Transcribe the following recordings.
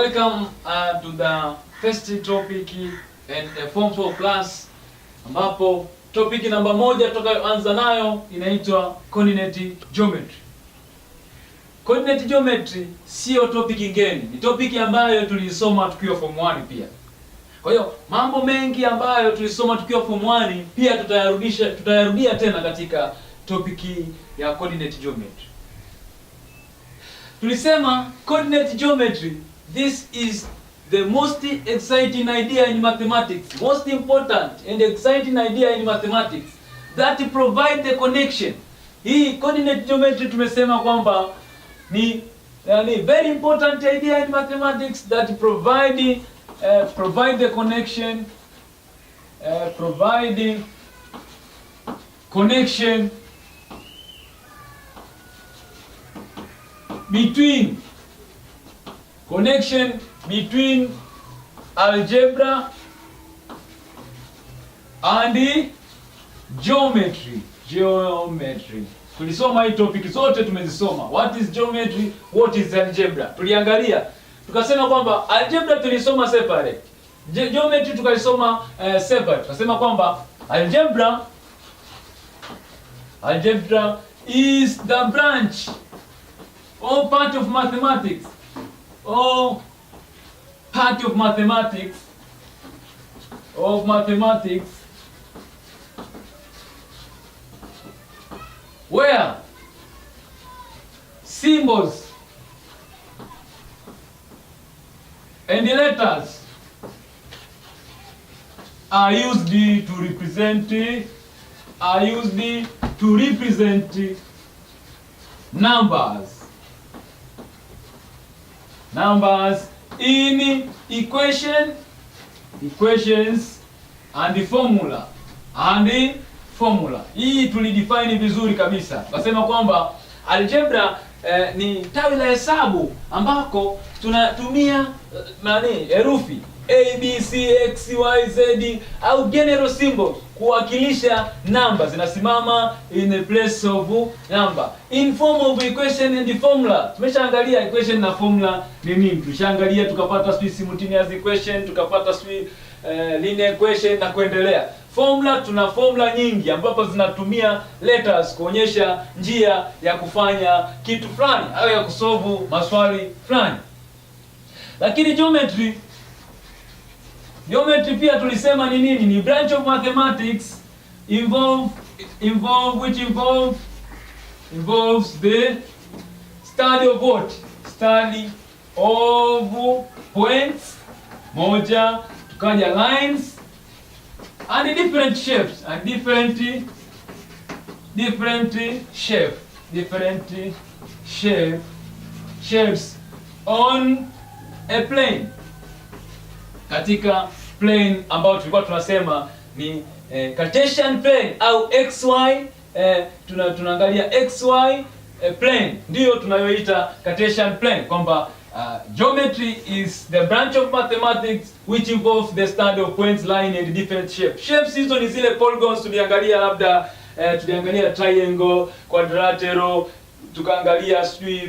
Welcome to the first topic and a form 4 class, ambapo topic namba 1 tutakayoanza nayo inaitwa coordinate geometry. Coordinate geometry sio topic ngeni, ni topic ambayo tulisoma tukiwa form 1 pia. Kwa hiyo mambo mengi ambayo tulisoma tukiwa form 1 pia tutayarudia tena katika topic ya coordinate geometry. Tulisema coordinate geometry, this is the most exciting idea in mathematics, most important and exciting idea in mathematics that provide the connection. Hii coordinate geometry tumesema kwamba ni very important idea in mathematics that provide the connection, between algebra and geometry. Tulisoma hii topic zote tumezisoma. What is geometry? What is algebra? Tuliangalia. Tukasema kwamba algebra tulisoma separate. Geometry tukalisoma separate. Tukasema kwamba algebra is the branch or part of mathematics, where symbols and letters are used to represent numbers in equations and formula. Hii tulidefine vizuri kabisa. Tukasema kwamba algebra ni tawi la hesabu ambako tunatumia herufi A, B, C, X, Y, Z au general symbols kuwakilisha namba zinasimama in the place of number in form of equation and formula. Tumeshaangalia equation na formula ni nini. Tumeshaangalia tukapata simultaneous equation, tukapata linear equation na kuendelea. Formula, tuna formula nyingi ambapo zinatumia letters kuonyesha njia ya kufanya kitu fulani au ya kusolve maswali fulani. Lakini geometry pia tulisema ni nini? Ni branch of mathematics involves the study of what? Study of points, moja, tukaja lines and different shapes shapes on a plane. Katika plane ambao tulikuwa tunasema ni Cartesian plane au XY, tunaangalia XY plane ndio tunayoita Cartesian plane, kwamba geometry is the branch of mathematics which involves the study of points, line and different shapes. Shapes hizo ni zile polygons tuliangalia, labda tuliangalia triangle, quadrilateral, tukaangalia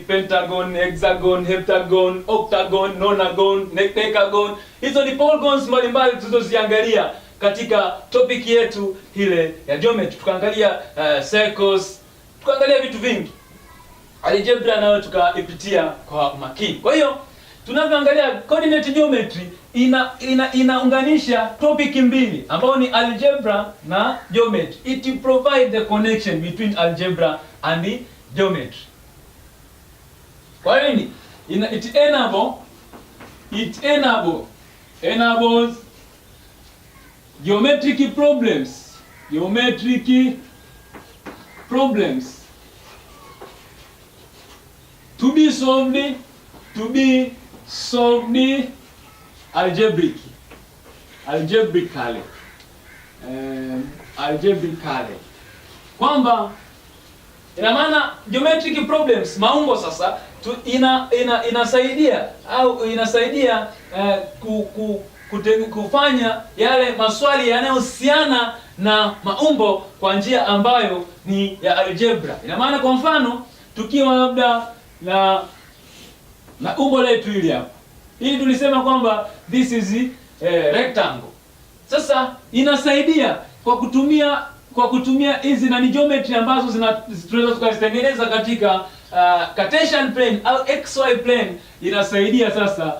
pentagon, hexagon, heptagon, octagon, nonagon, decagon. Hizo ni polygons mbalimbali tulizoziangalia katika topic yetu ile ya geometry. Tukaangalia circles, tukaangalia vitu vingi. Algebra nayo tukaipitia kwa makini. Kwa hiyo tunapoangalia coordinate geometry inaunganisha topic mbili ambao ni algebra na geometry. It provide the connection between algebra and geometry. Kwa hiyo it enables geometric problems to be solved algebraically. Kwamba ina maana geometric problems, maumbo sasa inasaidia kufanya yale maswali yanayohusiana na maumbo kwa njia ambayo ni ya algebra. Ina maana kwa mfano tukiwa labda na umbo letu hili hapa. Hii tulisema kwamba this is rectangle. Sasa inasaidia kwa kutumia hizi na geometry ambazo tunaweza tukazitengeneza katika Cartesian plane au XY plane. Inasaidia sasa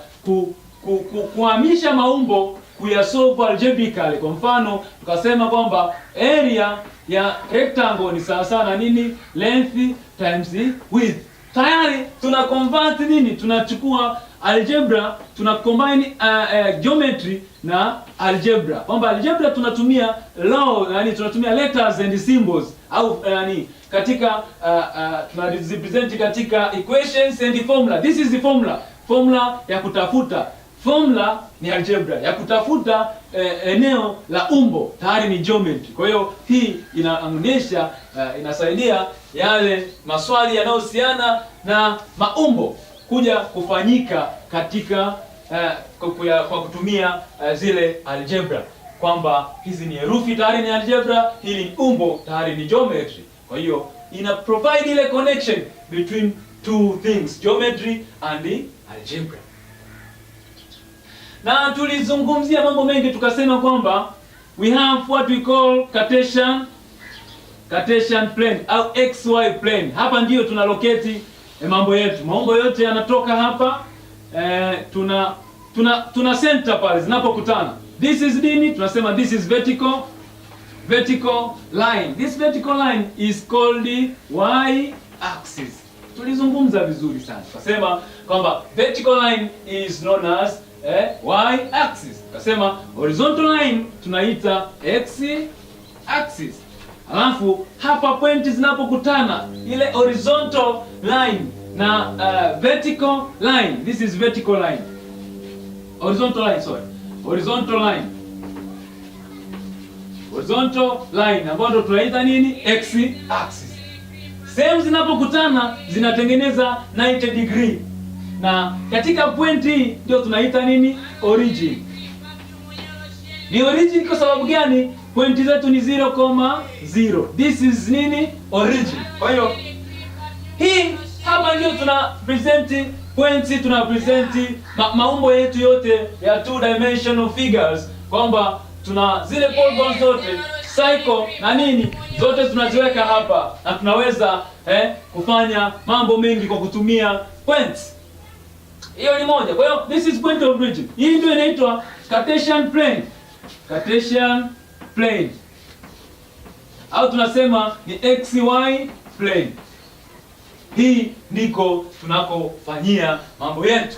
kuhamisha maumbo, kuyasolve algebraically. Kwa mfano tukasema kwamba area ya rectangle ni sawa sawa na nini? Length times width. Tayari tuna convert nini? Tunachukua algebra, tuna combine geometry na algebra. Kwamba algebra tunatumia law, yani tunatumia letters and symbols au yani katika tuna represent katika equations and formula. This is the formula ya kutafuta. Formula ni algebra ya kutafuta eneo la umbo, tayari ni geometry. Kwa hiyo hii inaonyesha inasaidia yale maswali yanayohusiana na maumbo kuja kufanyika katika kwa kutumia zile algebra, kwamba hizi ni herufi tayari ni algebra, hili ni umbo tayari ni geometry. Kwa hiyo ina provide ile connection between two things, geometry and the algebra. Na tulizungumzia mambo mengi, tukasema kwamba we have what we call Cartesian plane au XY plane. Hapa ndio tuna locate mambo yetu. Maumbo yote yanatoka hapa. Tuna center pale zinapokutana. This is nini? Tunasema this is vertical line. This vertical line is called the y axis. Tulizungumza vizuri sana. Tukasema kwamba vertical line is known as y axis. Tukasema horizontal line tunaita x axis. Alafu hapa pointi zinapokutana, ile horizontal line na vertical line, this is vertical line. Horizontal line ambayo ndo tunaita nini? X axis. Sehemu zinapokutana zinatengeneza 90 degree. Na katika point hii ndio tunaita nini? Origin. Ni origin kwa sababu gani? Point zetu ni 0,0. This is nini? Origin. Kwa hiyo hii hapa ndio tuna present points, tuna present maumbo yetu yote ya two dimensional figures, kwamba tuna zile polygons zote, cycle na nini zote tunaziweka hapa, na tunaweza kufanya mambo mengi kwa kutumia points. Hiyo ni moja. Kwa hiyo this is point of origin. Hii ndio inaitwa Cartesian plane. Au tunasema ni XY plane. Hii ndiko tunakofanyia mambo yetu.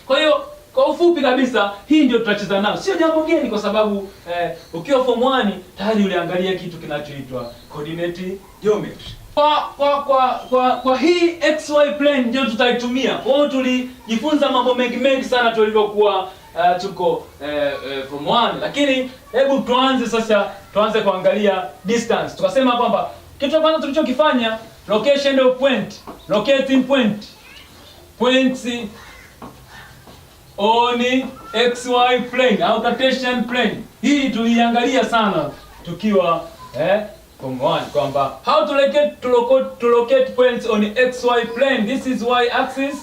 Kwa hiyo kwa ufupi kabisa, hii ndio tutacheza nao. Sio jambo geni kwa sababu ukiwa form 1 tayari uliangalia kitu kinachoitwa coordinate geometry. Kwa hii XY plane ndio tutaitumia. Kwa hiyo tulijifunza mambo mengi sana tulivyokuwa tuko form 1, lakini hebu tuanze kuangalia distance. Tukasema kwamba kitu cha kwanza tulichokifanya, location of point, locating points on XY plane au Cartesian plane. Hii tuliangalia sana tukiwa form 1 kwamba how to locate points on XY plane. This is y axis,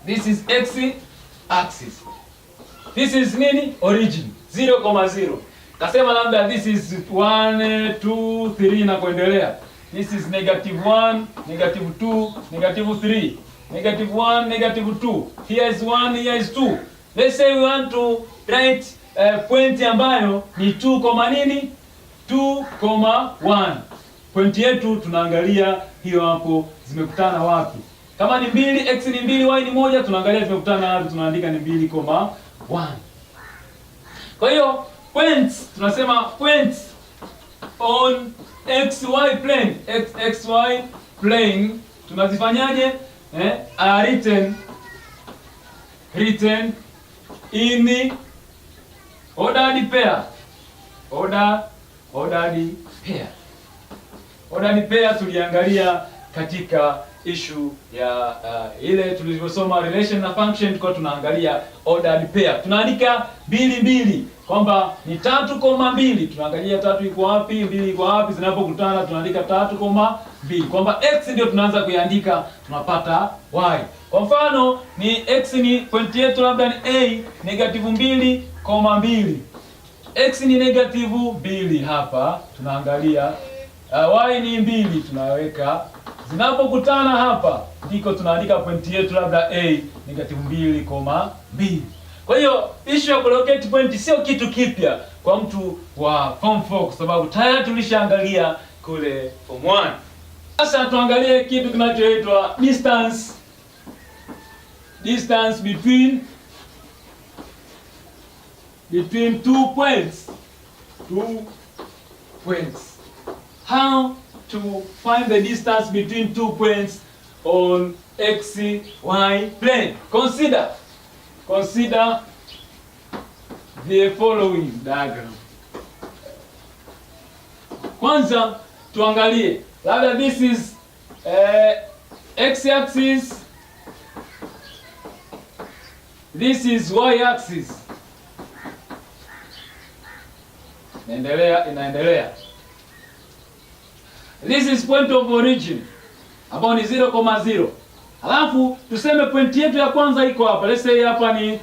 this is x axis, this is nini? Origin 0,0. Kasema labda this is 1 2 3 na kuendelea. This is -1, -2, -3, -1, -2. Here is 1, here is 2. Let's say we want to write point ambayo ni 2,1. Point yetu tunaangalia hiyo hapo zimekutana wapi. Kama ni 2, x ni 2, y ni 1, tunaangalia zimekutana wapi, tunaandika ni 2,1. Kwa hiyo points, tunasema points on XY plane tunazifanyaje? Written in ordered pair. Ordered pair tuliangalia katika issue ya ile tulivyosoma relation na function, kwa tunaangalia ordered pair. Tunaandika 2 kwamba ni 3,2. Tunaangalia 3 iko wapi, 2 iko wapi, zinapokutana tunaandika 3,2. 2, kwamba x ndio tunaanza kuiandika, tunapata y. Kwa mfano ni x ni point yetu labda ni a -2,2, x ni -2 hapa tunaangalia, y ni 2 tunaweka, zinapokutana hapa ndiko tunaandika point yetu labda a -2,2. Kwa hiyo issue ya kulocate point sio kitu kipya kwa mtu wa form 4 kwa sababu tayari tulishaangalia kule form 1. Sasa tuangalie kitu kinachoitwa distance between two points. How to find the distance between 2 points on xy plane. Consider the following diagram. Kwanza tuangalie labda this is x-axis, this is y-axis. Inaendelea. This is point of origin ambao ni 0,0. Halafu tuseme point yetu ya kwanza iko hapa. Let's say hapa ni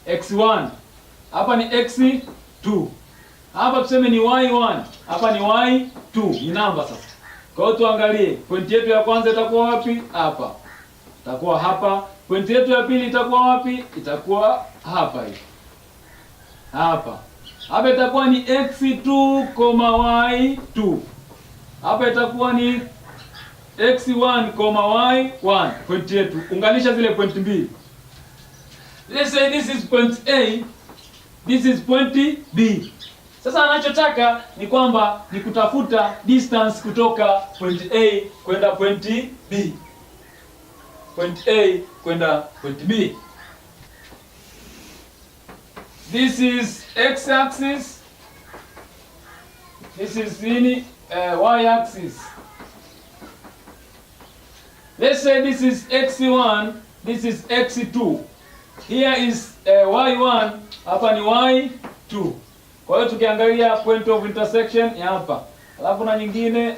x1. Hapa ni x2. Hapa tuseme ni y1. Hapa ni y2. Ni namba sasa. Kwa hiyo tuangalie point yetu ya kwanza itakuwa wapi? Hapa. Itakuwa hapa. Point yetu ya pili itakuwa wapi? Itakuwa hapa hivi. Hapa. Hapa itakuwa ni x2, y2. Hapa itakuwa ni x1, y1. Point yetu. Unganisha zile point mbili. Let's say this is point A, this is point B. Sasa anachotaka ni kwamba ni kutafuta distance kutoka point A kwenda point B. Point A kwenda point B. This is x-axis. This is y-axis. Let's say this is x1, this is x2. Here is y1, hapa ni y2. Kwa hiyo tukiangalia point of intersection ya hapa. Alafu na nyingine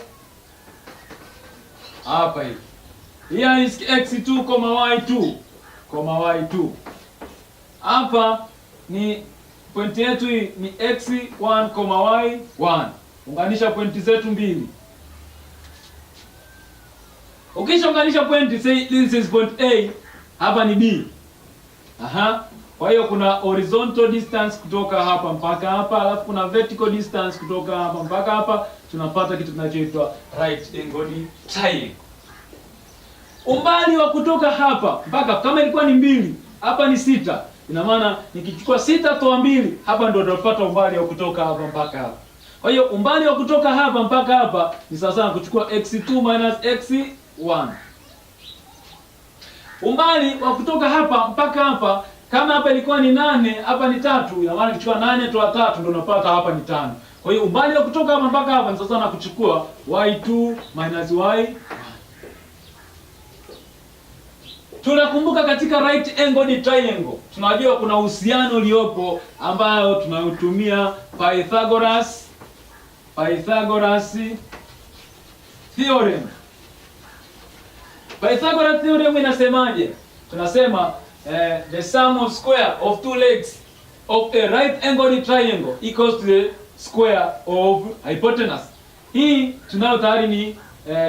hapa hivi. Here is x2, y2. Hapa ni point yetu hii ni x1, y1. Unganisha pointi zetu mbili. Ukishaunganisha point, say this is point A, hapa ni B. Kwa hiyo kuna horizontal distance kutoka hapa mpaka hapa, alafu kuna vertical distance kutoka hapa mpaka hapa, tunapata kitu kinachoitwa right angle triangle. Umbali wa kutoka hapa mpaka kama ilikuwa ni 2, hapa ni 6. Ina maana nikichukua 6 toa 2, hapa ndio tutapata umbali wa kutoka hapa mpaka hapa. Kwa hiyo umbali wa kutoka hapa mpaka hapa ni sawa sana kuchukua x2 - x1. Umbali wa kutoka hapa mpaka hapa, kama hapa ilikuwa ni 8, hapa ni 3, ina maana kuchukua 8 toa 3 ndio unapata hapa ni 5. Kwa hiyo umbali wa kutoka hapa mpaka hapa ni sawa sana kuchukua y2 - y1. Tunakumbuka katika right angle triangle, tunajua kuna uhusiano uliopo ambayo tunautumia Pythagoras theorem. Pythagoras theorem inasemaje? Tunasema the sum of square of two legs of a right angle triangle equals to the square of hypotenuse. Hii tunayo tayari ni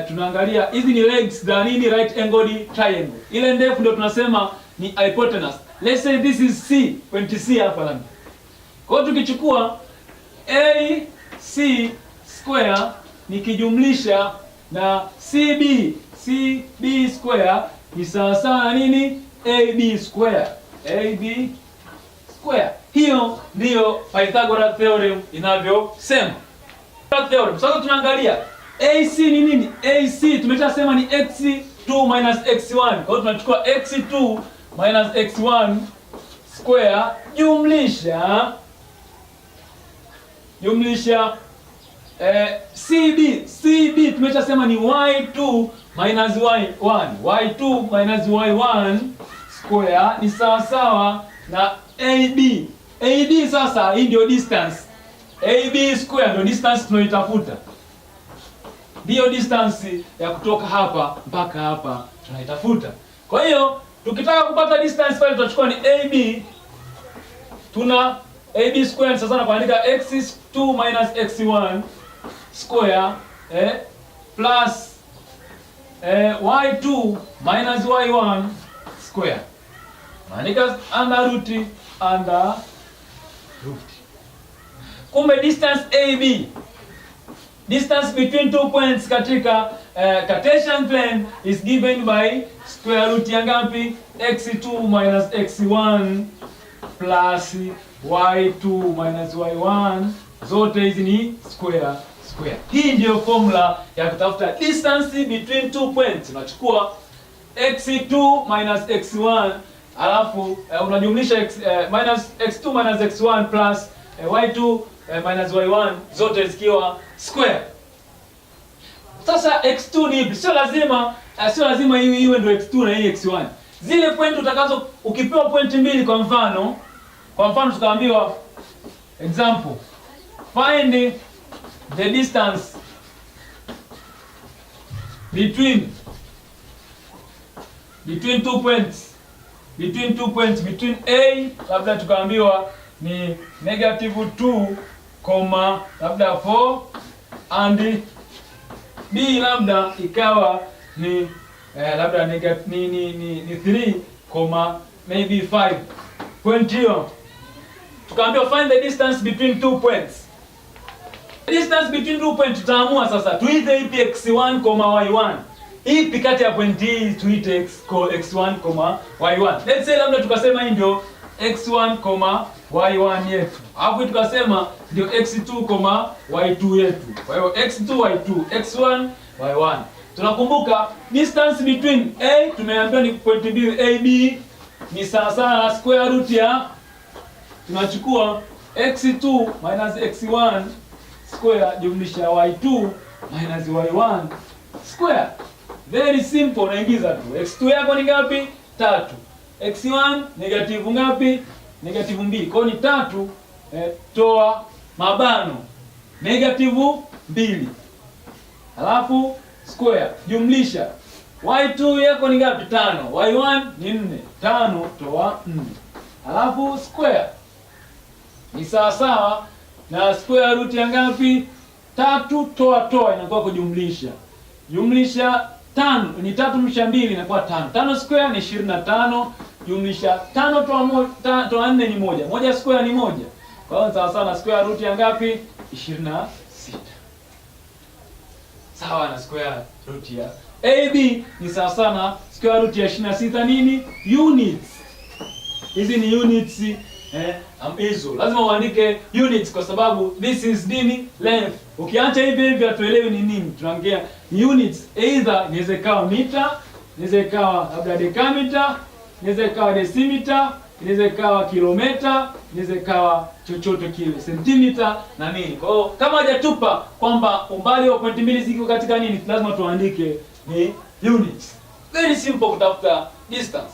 tunaangalia hizi ni legs za nini right angle triangle. Ile ndefu ndio tunasema ni hypotenuse. Let's say this is C, point C hapa ndani. Kwa hiyo tukichukua AC square nikijumlisha na CB square ni sawa sawa nini? AB square. Hiyo ndiyo Pythagoras theorem inavyosema. Sasa tunaangalia AC ni nini? AC tumeshasema ni x2 - x1. Kwa hiyo tunachukua x2 - x1 square jumlisha CB tumeshasema ni y2 - y1. y2 - y1 square ni sawa sawa na AB. AB sasa hii ndio distance. AB square ndio distance tunayoitafuta. Ndiyo distance ya kutoka hapa mpaka hapa tunaitafuta. Kwa hiyo tukitaka kupata distance pale tutachukua ni AB. Tuna AB square sasa na kuandika x2 minus x1 square plus y2 minus y1 square. Maandika under root. Kumbe distance AB, distance between two points katika Cartesian plane is given by square root ya ngapi? x2 minus x1 plus y2 minus y1, zote hizi ni square. Hii ndio formula ya kutafuta distance between two points. Unachukua x2 minus x1 alafu unajumlisha minus x2 minus x1 plus y2 minus y1, zote zikiwa square. Sasa x2 ni ipi? Sio lazima iwe ndio x2 na hii x1. Zile point utakazo, ukipewa point mbili kwa mfano tukaambiwa example, find the distance between two points, between A labda tukaambiwa ni -2, labda 4 and B labda ikawa ni labda ni 3, maybe 5. Point hiyo tukaambiwa find the distance between two points. Distance between two points tutaamua sasa tuite ipi x1, y1. Ipi kati ya point hii tuite x1, y1. Let's say labda tukasema hii ndio x1, y1 yetu. Hapo tukasema ndio x2, y2 yetu. Kwa hiyo x2, y2, x1, y1. Tunakumbuka distance between A tumeambiwa ni point mbili AB ni sawa na square root ya, tunachukua x2 minus x1 square jumlisha y2 minus y1 square. Very simple, unaingiza tu. X2 yako ni ngapi? 3. X1 negative ngapi? Negative 2. Kwa ni 3 toa mabano negative 2. Alafu square jumlisha y2 yako ni ngapi? 5. Y1 ni 4. 5 toa 4. Alafu square ni sawa na square root ya ngapi? 3 toa inakuwa kujumlisha. Jumlisha 5 ni 3 jumlisha 2 inakuwa 5. 5 square ni 25 jumlisha 5 toa 4 ni 1. 1 square ni 1. Kwa hiyo sawa na square root ya ngapi? 26. Sawa na square root ya AB ni sawa na square root ya 26 nini? Units. Hizi ni units hizo. Lazima uandike units kwa sababu this is nini? Length. Ukiacha hivi hatuelewi ni nini. Tunaongea units, either inaweza ikawa mita, inaweza ikawa labda decameter, inaweza ikawa decimeter, inaweza ikawa kilomita, inaweza ikawa chochote kile, centimeter na nini. Kwa hiyo kama hajatupa kwamba umbali wa point mbili ziko katika nini, lazima tuandike ni units. Very simple kutafuta distance.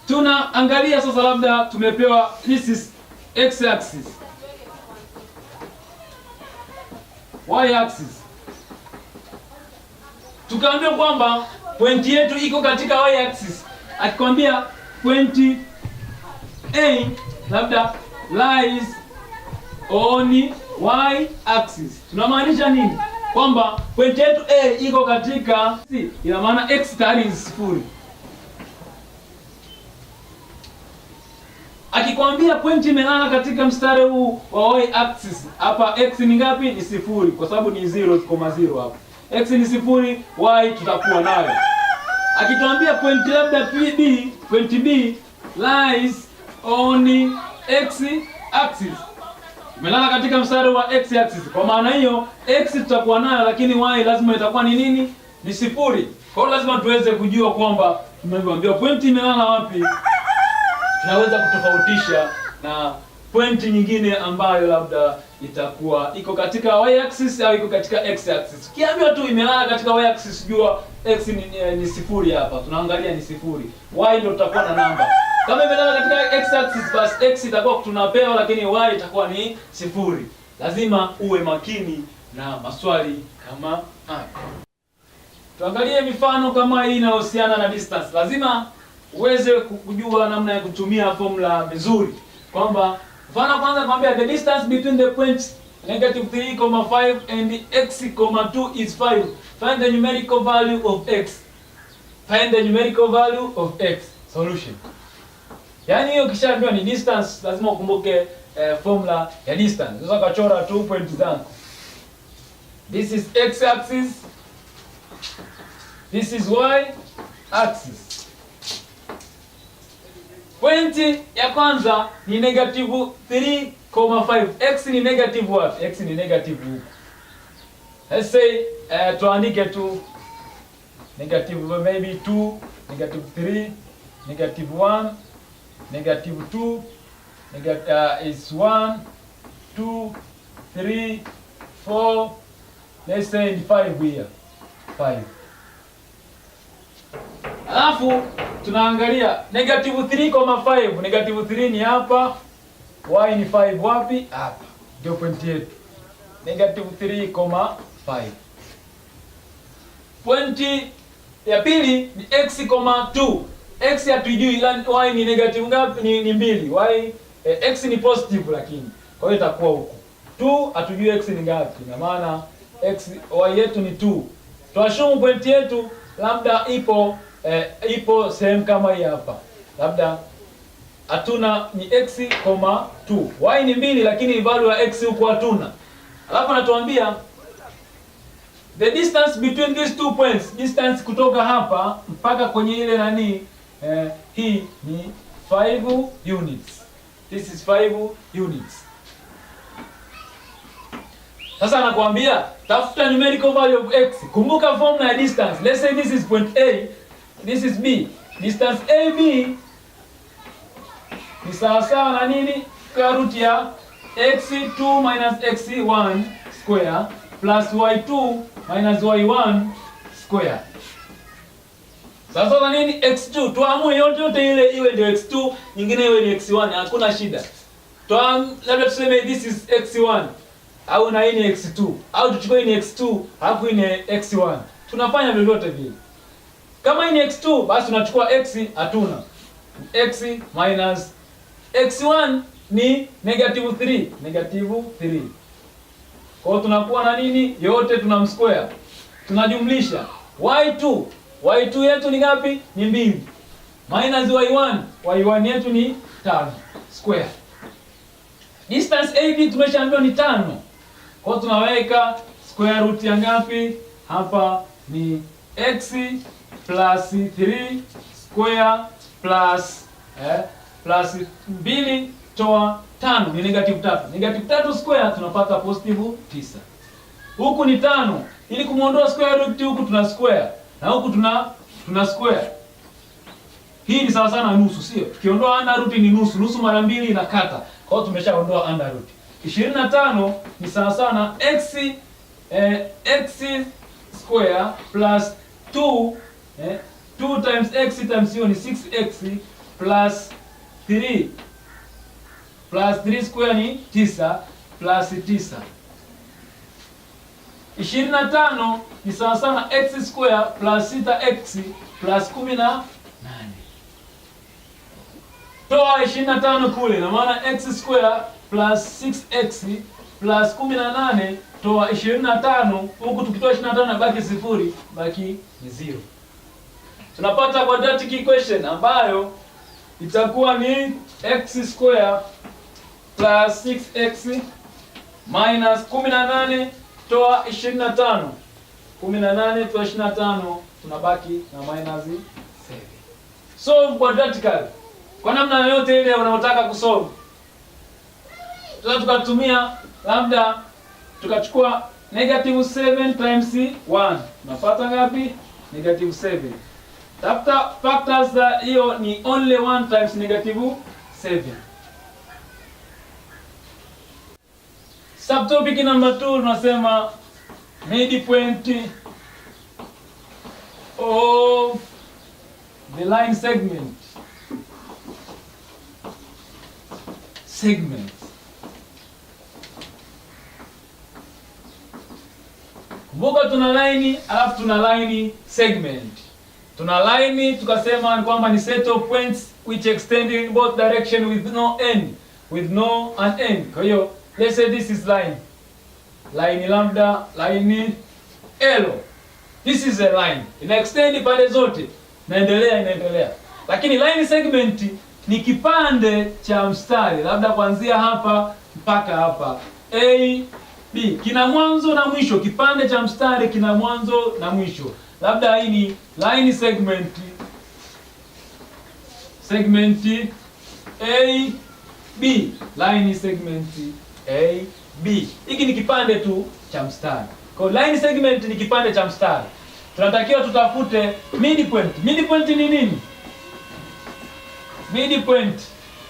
Tunaangalia sasa, labda tumepewa this is x axis, y axis. Tukaambiwa kwamba point yetu iko katika y axis. Akikwambia point A labda lies on y axis, tunamaanisha nini? Kwamba point yetu A iko katika ina maana x tayari ni 0. Akikwambia point imelala katika mstari huu wa y axis, hapa x ni ngapi? Ni 0 kwa sababu ni 0,0 hapa. X ni 0, y tutakuwa nayo. Akituambia point labda PB, point B lies on x axis, imelala katika mstari wa x axis. Kwa maana hiyo x tutakuwa nayo, lakini y lazima itakuwa ni nini? Ni 0. Kwa hiyo lazima tuweze kujua kwamba tumeambiwa point imelala wapi, tunaweza kutofautisha na point nyingine ambayo labda itakuwa iko katika y axis au iko katika x axis. Kiambiwa tu imelala katika y axis, jua x ni 0 hapa. Tunaangalia ni 0. Y ndio tutakuwa na namba. Kama imelala katika x axis, basi x itakuwa tunapewa, lakini y itakuwa ni 0. Lazima uwe makini na maswali kama haya. Tuangalie mifano kama hii inayohusiana na distance. Lazima uweze kujua namna ya kutumia formula vizuri, kwamba mfano kwanza kwambia the distance between the points -3,5 and x,2 is 5. Find the numerical value of x. Find the numerical value of x. Solution. Yaani hiyo kishaambiwa ni distance, lazima ukumbuke formula ya distance. Unaweza kuchora 2 point zako. This is x axis. This is y axis. Pointi ya kwanza ni -3,5. X ni negative wapi? X ni negative huku. Let's say tuandike tu negative maybe 2, -3, -1, -2, is 1, 2, 3, 4, let's say 5 here. 5. Alafu tunaangalia -3,5. -3 ni hapa, y ni 5 wapi? Hapa. Ndio point yetu. -3,5. Pointi ya pili ni x,2. X hatujui, y ni negative ngapi? Ni 2. Y x ni positive lakini. Kwa hiyo itakuwa huko. 2 hatujui x ni ngapi. Ina maana y yetu ni 2. Tuashumu point yetu labda ipo sehemu kama hii hapa. Labda hatuna ni x,2. Y ni 2 lakini value ya x huko hatuna. Alafu anatuambia the distance between these 2 points, distance kutoka hapa mpaka kwenye ile nani hii ni 5 units. This is 5 units. Sasa anakuambia tafuta numerical value of x. Kumbuka formula ya distance. Let's say this is point A, this is B. Distance AB ni sawa na nini? Square root ya x2 minus x1 square plus y2 minus y1 square. Sasa na nini? X2. Tuamue yote ile iwe ndio x2, nyingine iwe ni x1, hakuna shida. Labda tuseme this is x1 au na hii ni x2 au tuchukue hii ni x2 alafu hii ni x1. Tunafanya vyovyote vile. Kama hii ni x2 basi tunachukua x, hatuna. X minus x1 ni -3, -3. Kwa hiyo tunakuwa na nini? Yote tunamsquare. Tunajumlisha y2 yetu ni ngapi? Ni 2. Minus y1 yetu ni 5 square. Distance AB tumeshaambiwa ni 5. Kwa hiyo tunaweka square root ya ngapi? Hapa ni x plus 3 square plus 2 toa 5 ni -3. -3 square tunapata +9. Huku ni 5. Ili kumuondoa square root huku tuna square na huku tuna square. Hii ni sawa sana nusu, sio? Tukiondoa under root ni nusu. Nusu mara 2 inakata. Kwa hiyo tumeshaondoa under root. 25 ni sawa sana x square plus 2 2 times x times hiyo ni 6x plus 3 square ni 9 plus 9. 25 ni sawa sana x square plus 6x plus 18. Toa 25 kule, na maana x square plus 6x plus 18 toa 25. Huku tukitoa 25 na baki 0, baki ni 0. Tunapata quadratic equation ambayo itakuwa ni x square plus 6x minus 18 toa 25. 18 toa 25 tunabaki na minus 7. Solve quadratically. Kwa namna yoyote ile unayotaka kusolve. Sasa tukatumia labda tukachukua -7 times 1. Tunapata ngapi? -7. Tafuta factors za hiyo ni only 1 times -7. Subtopic number 2 tunasema midpoint of the line segment. Kumbuka tuna line alafu tuna line segment. Tuna line tukasema kwamba ni set of points which extend in both direction with no end, with no an end. Kwa hiyo let's say this is line. Line lambda, line L. This is a line. Ina extend pande zote. Inaendelea. Lakini line segment ni kipande cha mstari, labda kuanzia hapa mpaka hapa. A, B. Kina mwanzo na mwisho. Kipande cha mstari kina mwanzo na mwisho. Labda hii ni line segment. Segment A, B. Line segment A, B. Hiki ni kipande tu cha mstari. Kwa line segment ni kipande cha mstari. Tunatakiwa tutafute midpoint. Midpoint ni nini? Midpoint.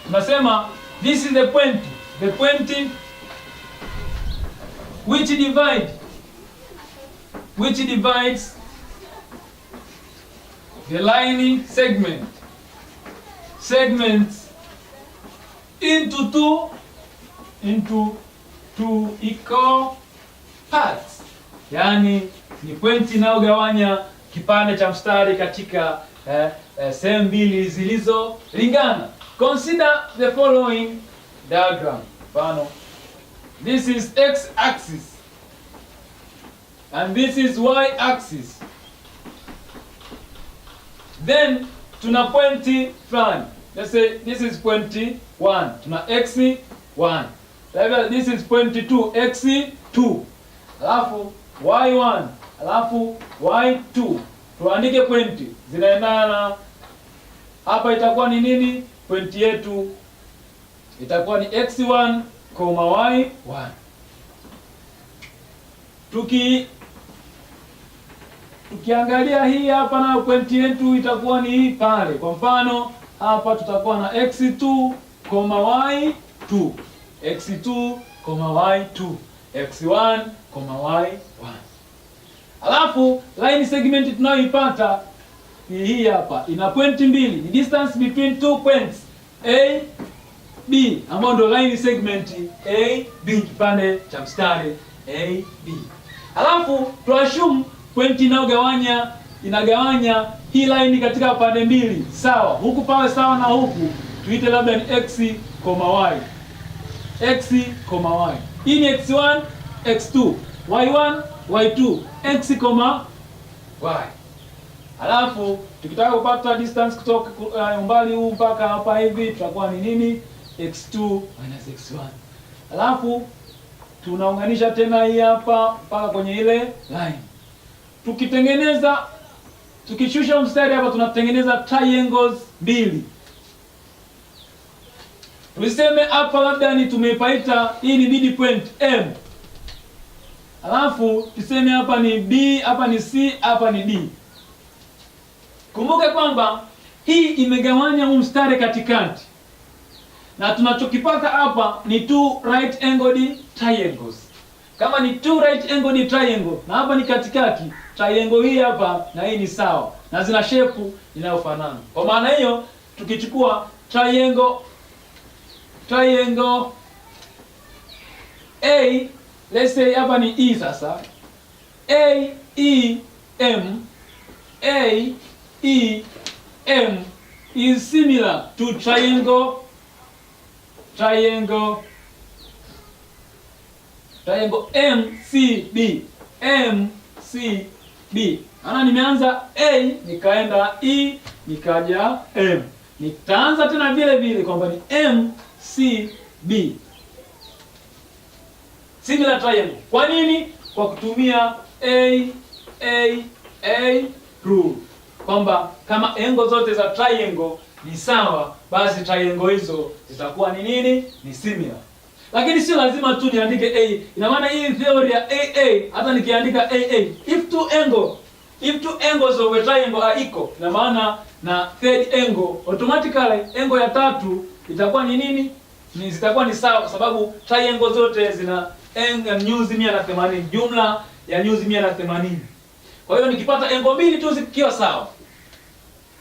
Tunasema this is the point. The point which divides the line segments into two equal parts. Yaani ni pointi inayogawanya kipande cha mstari katika sehemu mbili zilizolingana. Consider the following diagram. Mfano, this is x axis and this is y axis. Then tuna pointi fulani. Let's say this is pointi 1. Tuna x1. This is pointi 2, x2. Alafu y1, alafu y2. Tuandike pointi zinaendana. Hapa itakuwa ni nini? Pointi yetu itakuwa ni x1, y1. Tukiangalia hii hapa na pointi yetu itakuwa ni hii pale. Kwa mfano hapa tutakuwa na x2, y2. x2, y2. x1, y1. Alafu line segment tunayoipata hii hapa ina pointi mbili. Ni distance between two points A, B, ambayo ndio line segment A, B, kipande cha mstari A, B. Alafu tuassume pointi inagawanya hii line katika pande mbili sawa. Huku pawe sawa na huku. Tuite labda ni x, y. X, y. Hii ni x1, x2, y1, y2, x, y. Alafu tukitaka kupata distance kutoka umbali huu mpaka hapa hivi tutakuwa ni nini? x2 minus x1. Alafu tunaunganisha tena hii hapa mpaka kwenye ile line. Tukishusha mstari hapa tunatengeneza triangles mbili. Tuseme hapa labda ni tumepaita hii ni midpoint M. Alafu tuseme hapa ni B, hapa ni C, hapa ni D. Kumbuke kwamba hii imegawanya huu mstari katikati. Na tunachokipata hapa ni two right angled triangles. Kama ni two right angled triangle na hapa ni katikati, triangle hii hapa na hii ni sawa na zina shape inayofanana. Kwa maana hiyo tukichukua triangle A, let's say hapa ni E sasa. A, E, M is similar to triangle MCB. Ana nimeanza A nikaenda E nikaja M. Nitaanza tena vile vile kwamba ni MCB. Similar triangle. Kwa nini? Kwa kutumia A rule. Kwamba kama angle zote za triangle ni sawa, basi triangle hizo zitakuwa ni nini? Ni similar. Lakini sio lazima tu niandike A. Ina maana hii theory ya AA, hata nikiandika AA, if two angles of a triangle are equal, ina maana na third angle automatically angle ya tatu itakuwa ni nini? Zitakuwa ni sawa, kwa sababu triangle zote zina nyuzi 180, jumla ya nyuzi 180. Kwa hiyo nikipata angle mbili tu zikiwa sawa,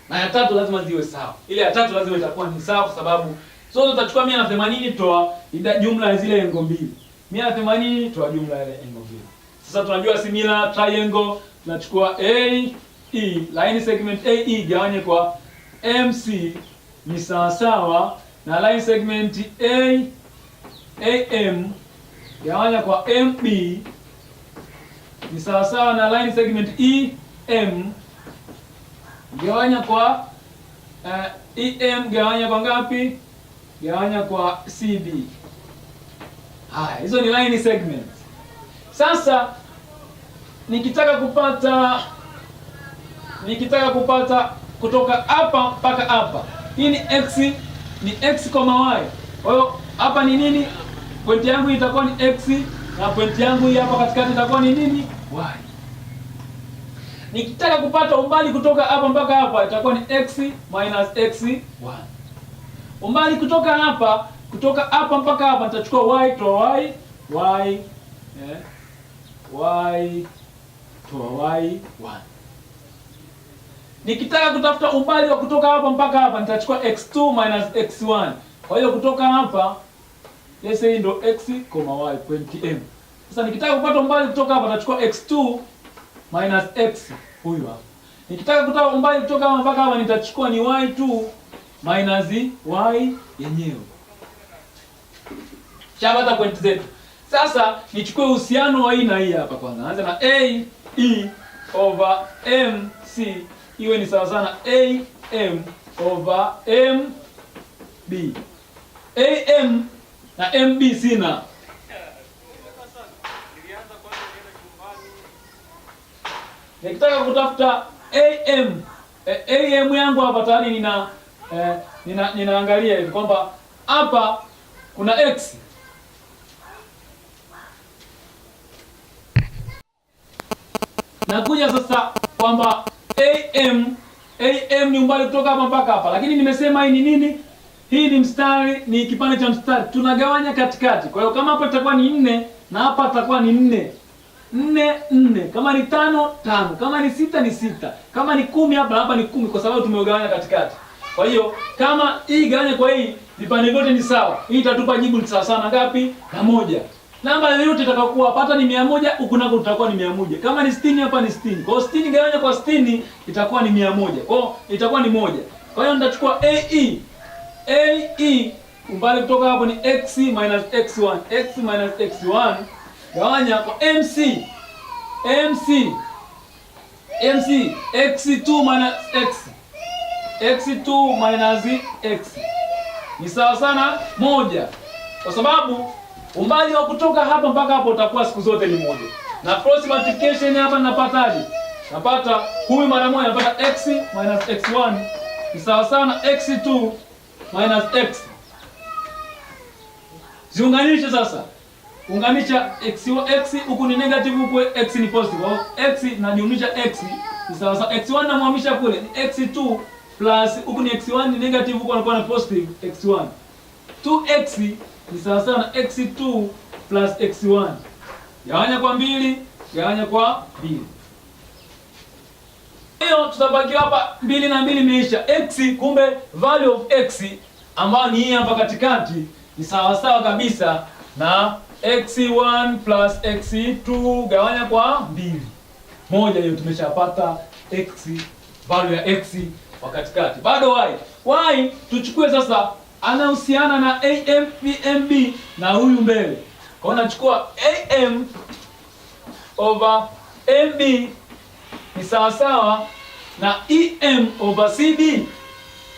na ya tatu lazima ziwe sawa. Ile ya tatu lazima itakuwa ni sawa, kwa sababu zote tutachukua 180 toa jumla ya zile angle mbili. 180 toa jumla ya ile angle mbili. Sasa tunajua similar triangle, tunachukua AE, line segment AE gawanye kwa MC ni sawasawa na line segment AM gawanya kwa MB ni sawasawa na line segment EM gawanya kwa EM gawanya kwa ngapi? Gawanya kwa CD. Haya, hizo ni line segment. Sasa nikitaka kupata kutoka hapa mpaka hapa, hii ni x, y. Kwa hiyo hapa ni nini? Pointi yangu itakuwa ni x na pointi yangu hii hapa katikati itakuwa ni nini? Y. Nikitaka kupata umbali kutoka hapa mpaka hapa itakuwa ni x minus x1. Umbali kutoka hapa mpaka hapa nitachukua y toa y toa y1. Nikitaka kutafuta umbali wa kutoka hapa mpaka hapa nitachukua x2 minus x1. Kwa hiyo kutoka hapa hii ndio x, y point M. Sasa nikitaka kupata umbali kutoka hapa nitachukua x2 minus x huyu hapa. Nikitaka kupata umbali kutoka hapa mpaka hapa nitachukua ni y2 minus y yenyewe. Chapata point zetu. Sasa nichukue uhusiano wa hii na hii hapa kwanza. Naanza na A E over MC iwe ni sawa sana AM over MB. AM na MB sina. Nikitaka kutafuta AM yangu hapa tayari ninaangalia hivi kwamba hapa kuna x. Nakuja sasa kwamba AM ni umbali kutoka hapa mpaka hapa, lakini nimesema hii ni nini? Hii ni mstari, ni kipande cha mstari tunagawanya katikati. Kwa hiyo kama hapa itakuwa ni 4 na hapa itakuwa ni 4, kama ni 5, kama ni 6 ni 6, kama ni 10 hapa ni 10 kwa sababu tumegawanya katikati. Kwa hiyo kama hii gawanya kwa hii vipande vyote ni sawa, hii itatupa jibu ni sawa sana ngapi? Na 1. Namba yoyote itakayokuwa hapa ni 100, huku nako tutakuwa ni 100. Kama ni 60 hapa ni 60. Kwa hiyo 60 gawanya kwa 60 itakuwa ni 100. Kwa hiyo itakuwa ni 1. Kwa hiyo nitachukua AE umbali kutoka hapo ni x minus x1, x minus x1 gawanya kwa MC x2 minus x, x2 minus x ni sawa sana 1, kwa sababu umbali wa kutoka hapa mpaka hapo utakuwa siku zote ni 1. Na cross multiplication hapa napataje? Napata huyu mara moja, napata x minus x1 ni sawa sana x2 minus x. Ziunganishe sasa. Unganisha x huku ni negative, huku x ni positive. Kwa x najumlisha x ni sawa sawa x1 namhamisha kule ni x2 plus huku ni x1 ni negative, huku anakuwa na positive x1. 2x ni sawa sawa na x2 plus x1. Gawanya kwa 2, gawanya kwa 2. Hiyo tutabaki hapa 2 na 2 imeisha. X kumbe value of x ambayo ni hii hapa katikati ni sawa sawa kabisa na x1 plus x2 gawanya kwa 2. 1 hiyo tumeshapata x, value ya x kwa katikati. Bado y tuchukue sasa anahusiana na AM PMB na huyu mbele. Kwa hiyo nachukua AM over MB ni sawa sawa na EM over CD.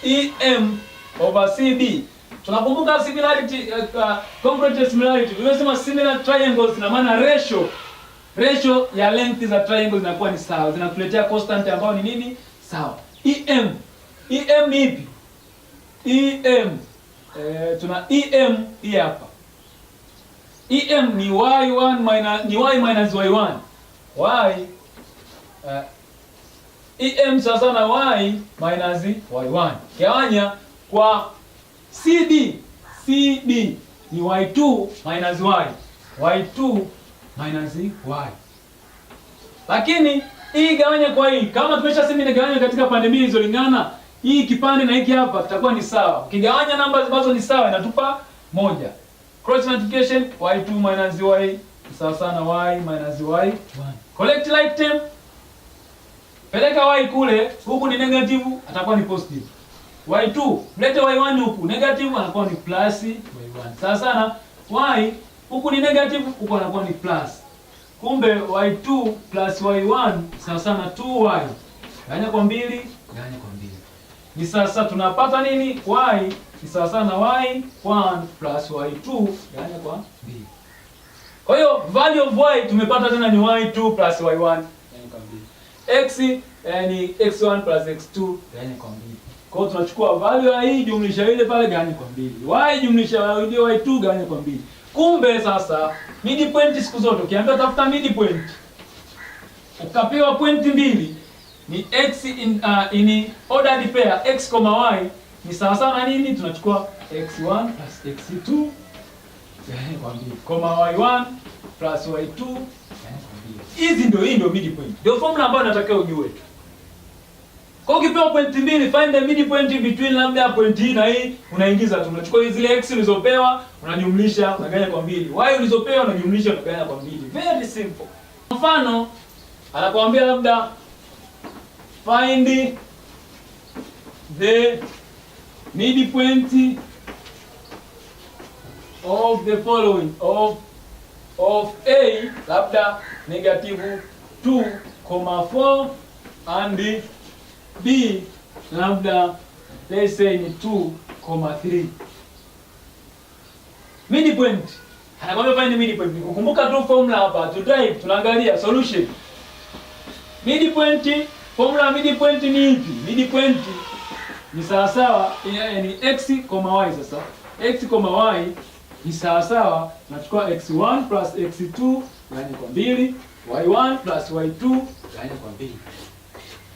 EM over CD. Tunakumbuka similarity, comparative similarity. Tunasema similar triangles na maana ratio ya length za triangles zinakuwa ni sawa. Zinakuletea constant ambayo ni nini? Sawa. EM ni ipi? EM tuna EM hii hapa. EM ni y1 minus y minus y1. EM sasa na y minus y1. Gawanya kwa CD ni y2 minus y2 minus y. Lakini hii gawanya kwa hii, kama tumeshasema ni gawanya katika pande mbili zilizolingana, hii kipande na hiki hapa kitakuwa ni sawa. Ukigawanya namba ambazo ni sawa inatupa 1. Cross multiplication y2 minus y sawa sana y minus y1. Collect like term, peleka y kule, huku ni negative, atakuwa ni positive. y2 mlete y1 huku negative, anakuwa ni plus y1. Sawa sana y huku ni negative, huku anakuwa ni plus. Kumbe y2 plus y1 sawa sana 2y. Gawanya kwa 2, gawanya kwa 2. Ni sasa tunapata nini? Y ni sawa sana y1 plus y2 gawanya kwa 2. Kwa hiyo value of y tumepata tena ni y2 plus y1 gawanya kwa 2. X ni x1 plus x2 gawanya kwa 2. Kwa hiyo tunachukua value ya hii jumlisha ile pale gawanya kwa 2. Y jumlisha ile y2 gawanya kwa 2. Kumbe sasa midpoint siku zote ukiambiwa tafuta midpoint ukapewa pointi mbili ni x in ordered pair x, y ni sawa sawa na nini? Tunachukua x1 plus x2 gawanya kwa 2, y1 plus y2 gawanya kwa 2. Hii ndio midpoint. Ndio formula ambayo natakiwa ujue tu. Kwa ukipewa pointi mbili, find the midpoint between labda point hii na hii, unaingiza tu. Unachukua zile x ulizopewa, unajumlisha, unagawanya kwa 2. Y ulizopewa unajumlisha, unagawanya kwa 2. Very simple. Mfano, anakuambia labda find the midpoint of the following of A labda negative 2,4 and B labda let's say ni 2,3. Midpoint. Anakwambia find midpoint. Kukumbuka tu formula hapa, to drive tunaangalia solution. Midpoint, formula midpoint ni ipi? Midpoint ni sawa sawa ni x, y sasa. X, y ni sawa sawa tunachukua x1 plus x2 gawanya kwa 2, y1 plus y2 gawanya kwa 2.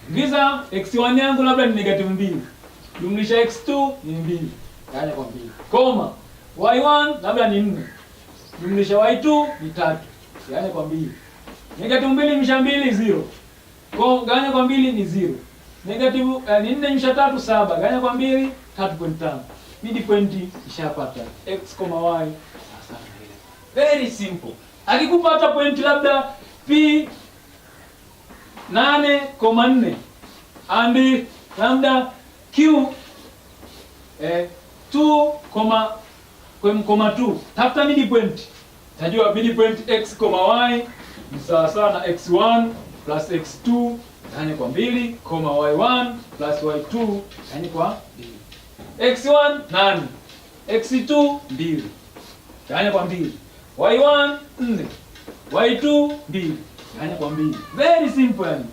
Ingiza x1 yangu labda ni negative 2. Jumlisha x2 ni 2. Gawanya kwa 2. Koma. Y1 labda ni 4. Jumlisha y2 ni 3. Gawanya kwa 2. Negative 2 jumlisha 2 0. Kwa gawanya kwa 2 ni 0. Negative ni 4 jumlisha 3 7. Gawanya kwa 2 3.5. Midpoint ishapata x, y. Very simple. Akikupa hata point labda p 8,4 and labda q 2,2. Tafuta midpoint. Tajua midpoint x, y ni sawa sawa na x1 plus x2 gawanya kwa 2, y1 plus y2 gawanya kwa 2. x1 8, x2 2 gawanya kwa 2, y1 4, y2 2 gawanya kwa 2. Very simple yani.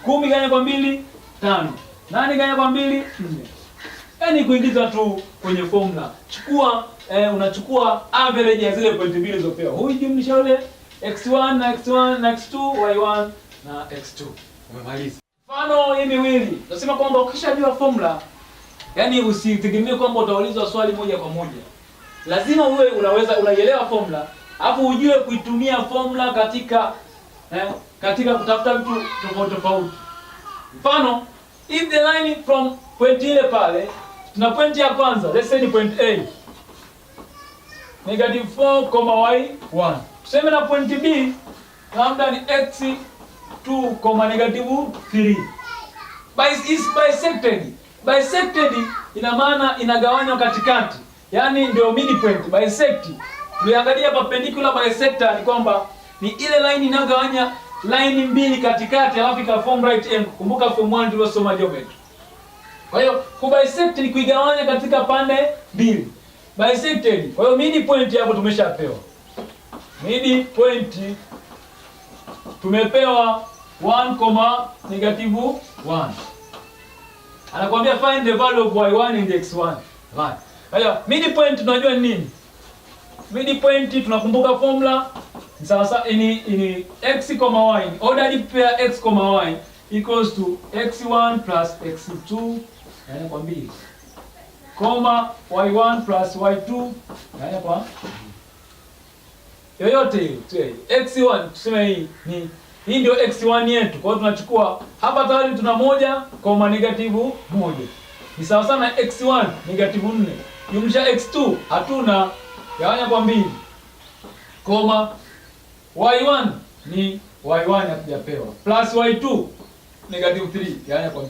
10 gawanya kwa 2 5, 8 gawanya kwa 2 4. Yani kuingiza tu kwenye formula. Chukua unachukua average ya zile point mbili zilizopewa. Huyu jumlisha ule x1 na x1 na x2, y1 na x2. Umemaliza. Mfano hii miwili. Nasema kwamba ukishajua formula, yani usitegemee kwamba utaulizwa swali moja kwa moja. Lazima uwe unaielewa formula, alafu ujue kuitumia formula katika kutafuta vitu tofauti tofauti. Mfano, if the line from point ile pale, tuna point ya kwanza, let's say ni point A. Negative 4, y1. Tuseme na point B, labda ni x2, negative 3. Is bisected. Bisected ina maana inagawanywa katikati. Yaani ndio midpoint. Bisect. Tuliangalia perpendicular bisector ni kwamba ni ile line inayogawanya line mbili katikati alafu ikaform right angle. Kumbuka form 1 tuliosoma geometry. Kwa hiyo kubisect ni kuigawanya katika pande mbili. Bisected. Kwa hiyo midpoint hapo tumeshapewa. Midpoint tumepewa 1, negative 1. Anakuambia find the value of y1 and x1. Right. Haya, midpoint tunajua ni nini? Midpoint tunakumbuka formula sasa ni x, y. Ordered pair x, y equals to x1 plus x2 yani kwa 2. Y1 plus y2 yani kwa yoyote hiyo. X1 tuseme hii ndio x1 yetu. Kwa hiyo tunachukua hapa tayari tuna 1, negative 1. Ni sawa sana x1 negative 4. Jumlisha x2 hatuna, gawanya kwa 2. y1 ni y1 hatujapewa, plus y2 negative 3 gawanya kwa 2.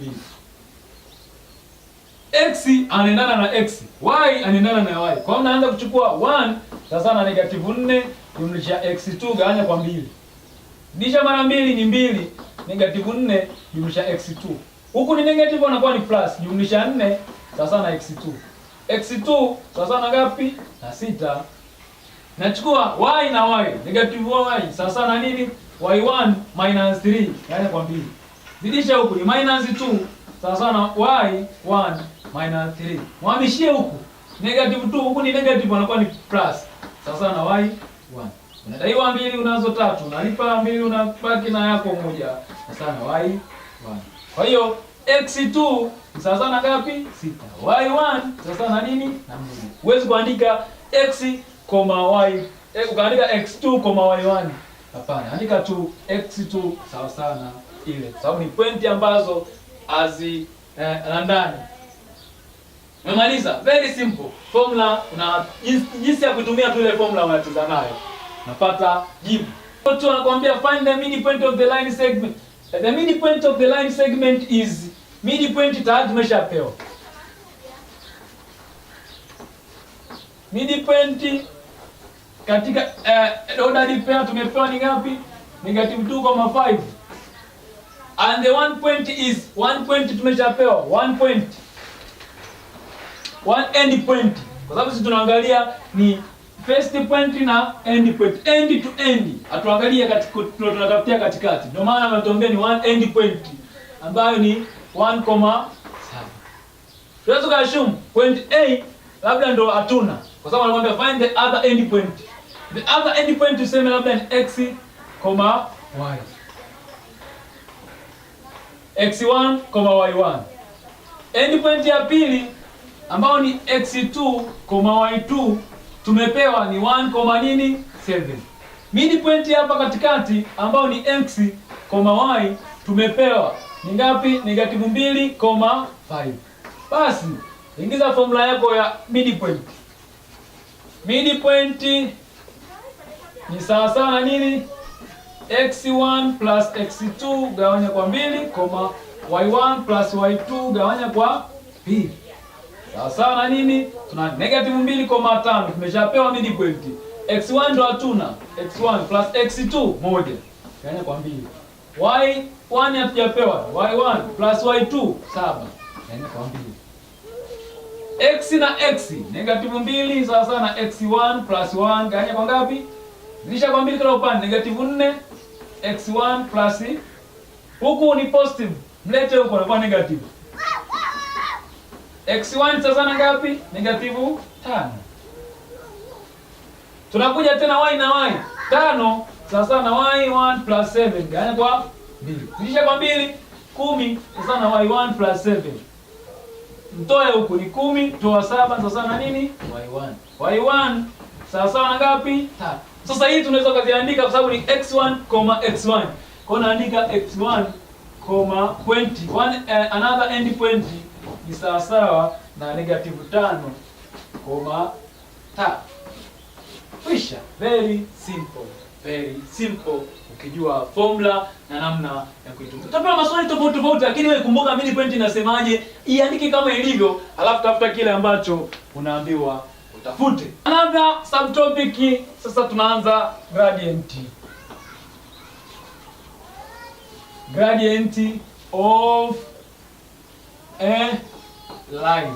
X anaendana na x, y anaendana na y. Kwa hiyo naanza kuchukua 1 sasa na negative 4 jumlisha x2 gawanya kwa 2. Disha mara 2 ni 2, negative 4 jumlisha x2. Huku ni negative anakuwa ni plus, jumlisha 4 sasa na x2. x2 sasa na ngapi? Na 6. Nachukua y na y, negative y sasa na nini? y1 minus 3 gawanya kwa 2. Zidisha huku ni minus 2 sasa na y1 minus 3. Muhamishie huku negative 2, huku ni negative anakuwa ni plus sasa na y1. Unadaiwa 2 unazo 3, unalipa 2 unabaki na yako moja sasa na y1. Kwa hiyo x2 sasa na ngapi? 6. y1 sasa na nini? Na 2. Huwezi kuandika x, y ukaandika x2, y1. Hapana, andika tu x2 sawa sana ile. Sababu ni pointi ambazo ndani. Umemaliza? Very simple. Formula una jinsi ya kutumia tu ile formula unacheza nayo. Napata jibu. Watu wanakuambia find the midpoint of the line segment. The midpoint of the line segment is midpoint tayari tumeshapewa. Midpoint katika ordered pair tumepewa ni ngapi? Negative 2,5. And the one point is, one point tumeshapewa, one point, one end point. Kwa sababu sisi tunaangalia ni first point na end point, end to end. Atuangalia tunatafutia katikati. Ndio maana wanatuambia ni one end point ambayo ni 1,7. Tunaweza kuassume point A labda ndo hatuna. Kwa sababu anakuambia find the other end point. The other end point tuseme labda ni x, y. x1, y1. End point ya pili ambao ni x2, y2 tumepewa ni 1,7. Midpoint hapa katikati ambao ni x, y tumepewa ni ngapi? Negative 2,5. Basi ingiza formula yako ya midpoint. Midpoint ni sawa sawa na nini? x1 plus x2 gawanya kwa 2, y1 plus y2 gawanya kwa 2. Sawa sawa na nini? Tuna negative 2,5. Tumeshapewa midpoint. x1 ndo hatuna. x1 plus x2 moja. Gawanya kwa 2. y1 hatujapewa. y1 plus y2 7. Gawanya kwa 2. X na x negative 2 sawa sawa na x1 plus 1 gawanya kwa ngapi? Zidisha kwa 2 kila upande, negative 4 x1 plus huku ni positive, mlete huko na kwa negative. x1 sasa na ngapi? Negative 5. Tunakuja tena y na y. 5 sasa na y1 plus 7 gawanya kwa 2. Zidisha kwa 2 10 sasa na y1 plus 7. Mtoe huku ni 10, toa 7 sasa na nini? y1. y1 sasa na ngapi? 3. Sasa hii tunaweza kuziandika kwa sababu ni x1, x1. Kwa naandika x1, point one, another end point ni sawa sawa na negative 5,3. Kisha very simple ukijua formula na namna ya kuitumia. Utapewa maswali tofauti tofauti, lakini wewe kumbuka midpoint inasemaje, iandike kama ilivyo, alafu tafuta kile ambacho unaambiwa utafute. Another subtopic, sasa tunaanza gradient. Gradient of a line.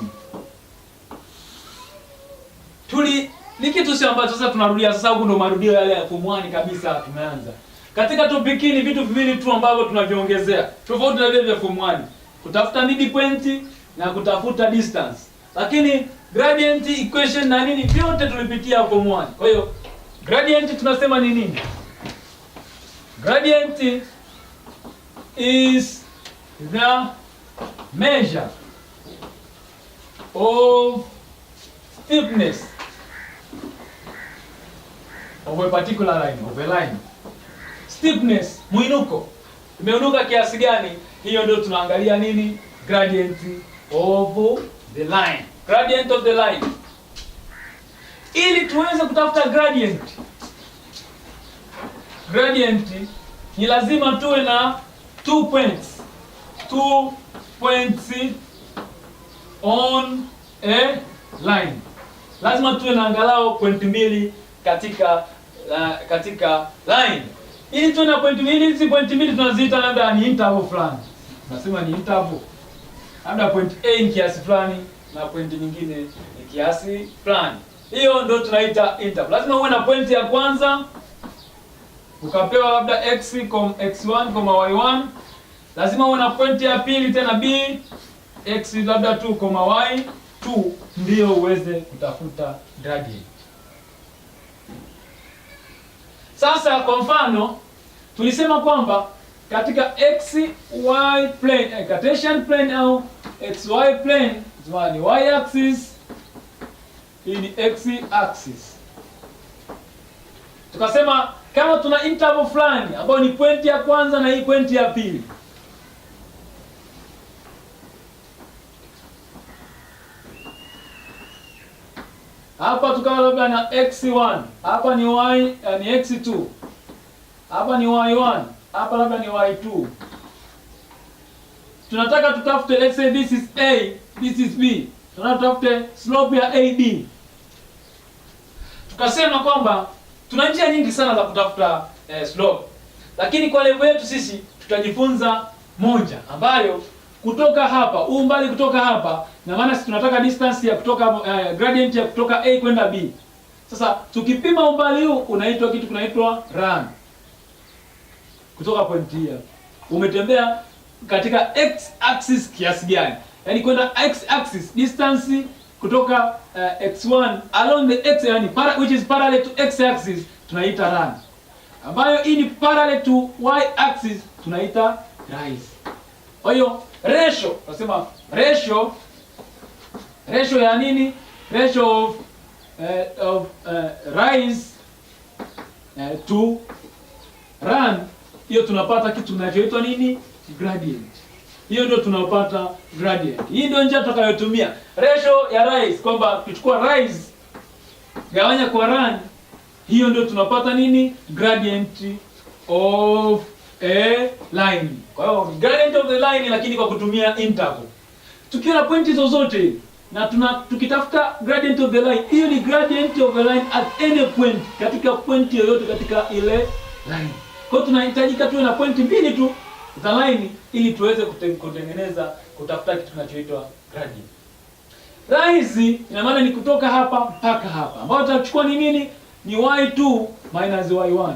Ni kitu sio ambacho sasa tunarudia sasa, huko ndo marudio yale ya form 1 kabisa tumeanza. Katika topic hii ni vitu viwili tu ambavyo tunaviongezea. Tofauti na vile vya form 1. Kutafuta midpoint na kutafuta distance. Lakini gradient equation na nini vyote tulipitia form 1. Kwa hiyo gradient tunasema ni nini? Gradient is the measure of steepness of a particular line, of a line. Steepness, muinuko. Imeinuka kiasi gani? Hiyo ndio tunaangalia nini? Gradient of the line. Gradient of the line. Ili tuweze kutafuta gradient gradient ni lazima tuwe na 2 points. 2 points on a line. Lazima tuwe na angalau point mbili katika line. Ili tuwe na point mbili, hizi point mbili tunaziita labda ni interval fulani. Tunasema ni interval. Labda point A ni kiasi fulani na point nyingine ni kiasi fulani. Hiyo ndio tunaita interval. Lazima uwe na point ya kwanza ukapewa labda x1, y1. Lazima uwe na point ya pili tena b x labda 2, y2 ndio uweze kutafuta gradient. Sasa kwa mfano tulisema kwamba katika xy plane, Cartesian plane au xy plane, ni y axis, hii ni x axis. Tukasema kama tuna interval fulani ambayo ni pointi ya kwanza na hii pointi ya pili, hapa tukawa labda na x1, hapa ni y, ni x2, hapa ni y1, hapa labda ni y2. Tunataka tutafute, let's say this is a, this is b. Tunataka tutafute slope ya AB. Tukasema kwamba tuna njia nyingi sana za kutafuta slope. Lakini kwa level yetu sisi tutajifunza moja ambayo kutoka hapa, umbali kutoka hapa, na maana sisi tunataka distance ya kutoka gradient ya kutoka A kwenda B. Sasa tukipima umbali huu unaitwa kitu kinaitwa run. Kutoka point hii umetembea katika x axis kiasi gani? Yaani kwenda x axis distance kutoka x1 along the x, yani which is parallel to x axis tunaita run. Ambayo hii ni parallel to y axis tunaita rise. Kwa hiyo ratio, tunasema ratio ya nini? Ratio of rise to run. Hiyo tunapata kitu kinachoitwa nini? Gradient. Hiyo ndio tunapata gradient. Hii ndio njia tutakayotumia. Ratio ya rise, kwamba tuchukua rise gawanya kwa run, hiyo ndio tunapata nini? Gradient of a line. Kwa hiyo gradient of the line, lakini kwa kutumia interval. Tukiwa na pointi zozote na tukitafuta gradient of the line, hiyo ni gradient of the line at any point, katika point yoyote katika ile line. Kwa hiyo tunahitajika tuwe na pointi mbili tu za line ili tuweze kutengeneza kutafuta kitu kinachoitwa gradient. Rise ina maana ni kutoka hapa mpaka hapa. Ambayo tutachukua ni nini? Ni y2 minus y1.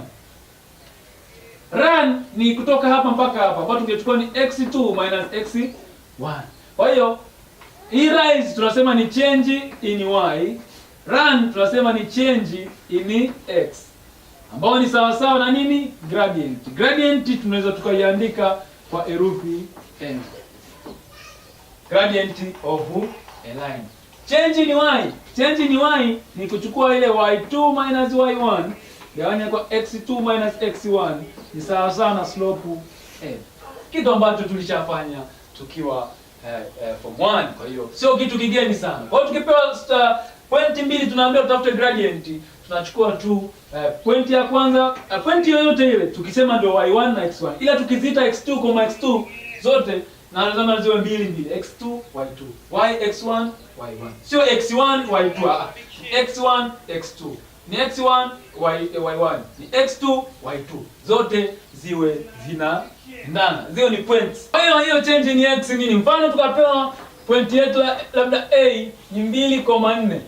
Run ni kutoka hapa mpaka hapa. Ambayo tungechukua ni x2 minus x1. Kwa hiyo hii rise tunasema ni change in y. Run tunasema ni change in x. Ambayo ni sawa sawa na nini? Gradient. Gradient tunaweza tukaiandika kwa herufi n. Gradient of a line. Change in y. Change in y ni kuchukua ile y2 minus y1 gawanya kwa x2 minus x1 ni sawa sawa na slope n. Kitu ambacho tulishafanya tukiwa form 1. Kwa hiyo sio kitu kigeni sana. Kwa hiyo tukipewa point mbili tunaambiwa tutafute gradient, tunachukua tu point ya kwanza, point yoyote ile tukisema ndio y1 na x1. Ila tukiziita x2, x2 zote na lazima ziwe mbili, x2 y2, y1 y1. Sio x1 y2, x1 x2. Ni x1 y1, ni x2 y2. Zote ziwe zinaendana. Zio ni points. Kwa hiyo change ni x nini? Mfano tukapewa point yetu labda a ni 2,4.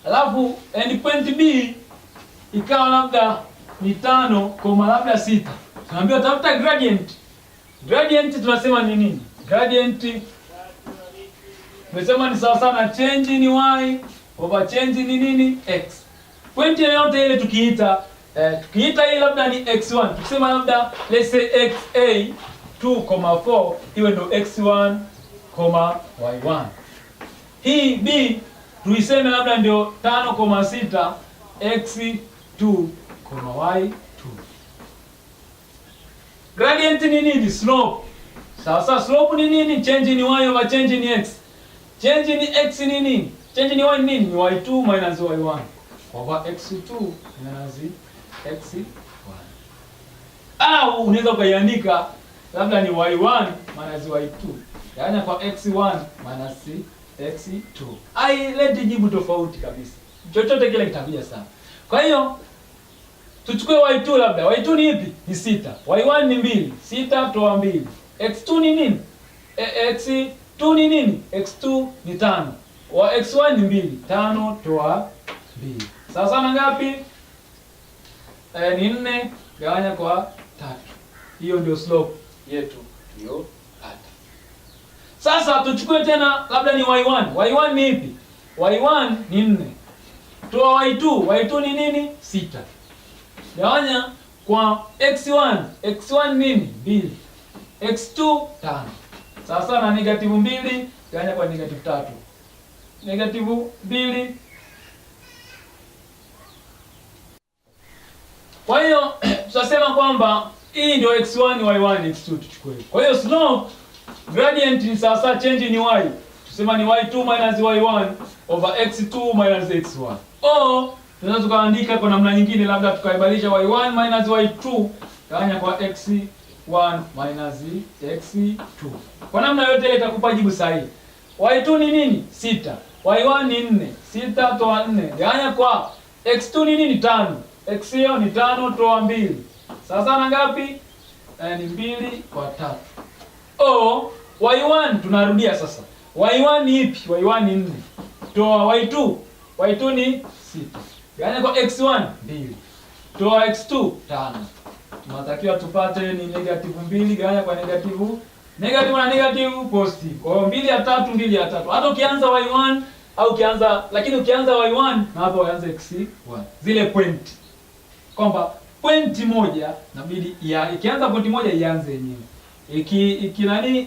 Alafu and point b ikawa labda ni 5,6. Tunaambiwa tafuta gradient. Gradient tunasema ni nini? Gradient tumesema ni sawa sana change ni y over change ni nini? X. Point yoyote ile tukiita hii labda ni x1. Tukisema labda let's say xa 2,4 iwe ndo x1, y1. Hii b tuiseme labda ndio 5,6 x2, y2. Gradient ni nini? Slope. Sasa slope ni nini? Change ni y over change ni x. Change ni x ni nini? Change ni y ni nini? Ni y2 minus y1 over x2 minus x1. au unaweza ukaiandika labda ni y1 minus y2. Gawanya kwa x1 minus x2. Haileti jibu tofauti kabisa. Chochote kile kitakuja sawa. Kwa hiyo tuchukue y2 labda. Y2 ni ipi? Ni 6. Y1 ni 2. 6 toa 2. X2 ni nini? X2 ni nini? X2 ni 5. X1 ni 2. 5 toa 2. Sawa sana ngapi? Ni 4 gawanya kwa 3. Hiyo ndio slope yetu hiyo hata. Sasa tuchukue tena labda ni y1. Y1 ni ipi? Y1 ni 4. Toa y2. Y2 ni nini? 6. Gawanya kwa x1. X1 nini? 2. X2 5. Sawa sana negative 2 gawanya kwa negative 3. Negative 2. Kwa hiyo tutasema kwamba hii ndio x1 y1 x2 tuchukue. Kwa hiyo slope gradient ni sawa change in y. Tusema ni y2 minus y1 over x2 minus x1. Au tunaweza tukaandika kwa namna nyingine, labda tukaibadilisha y1 minus y2 gawanya kwa x1 minus x2. Kwa namna yote ile itakupa jibu sahihi. Y2 ni nini? 6. Y1 ni 4. 6 toa 4 gawanya kwa x2 ni nini? 5. X hiyo ni 5 toa 2. Sasa na ngapi? Ni 2 kwa 3. O y1 tunarudia sasa. Y1 ni ipi? Y1 ni 4. Toa y2. Y2 ni 6. Gawanya kwa x1 2. Toa x2 5. Tunatakiwa tupate ni negative 2 gawanya kwa negative. Negative na negative positive. Kwa hiyo 2 ya 3 2 ya 3. Hata ukianza y1 au ukianza y1 na hapo uanze x1. Zile point. Kwamba pointi moja inabidi ikianza pointi moja ianze yenyewe.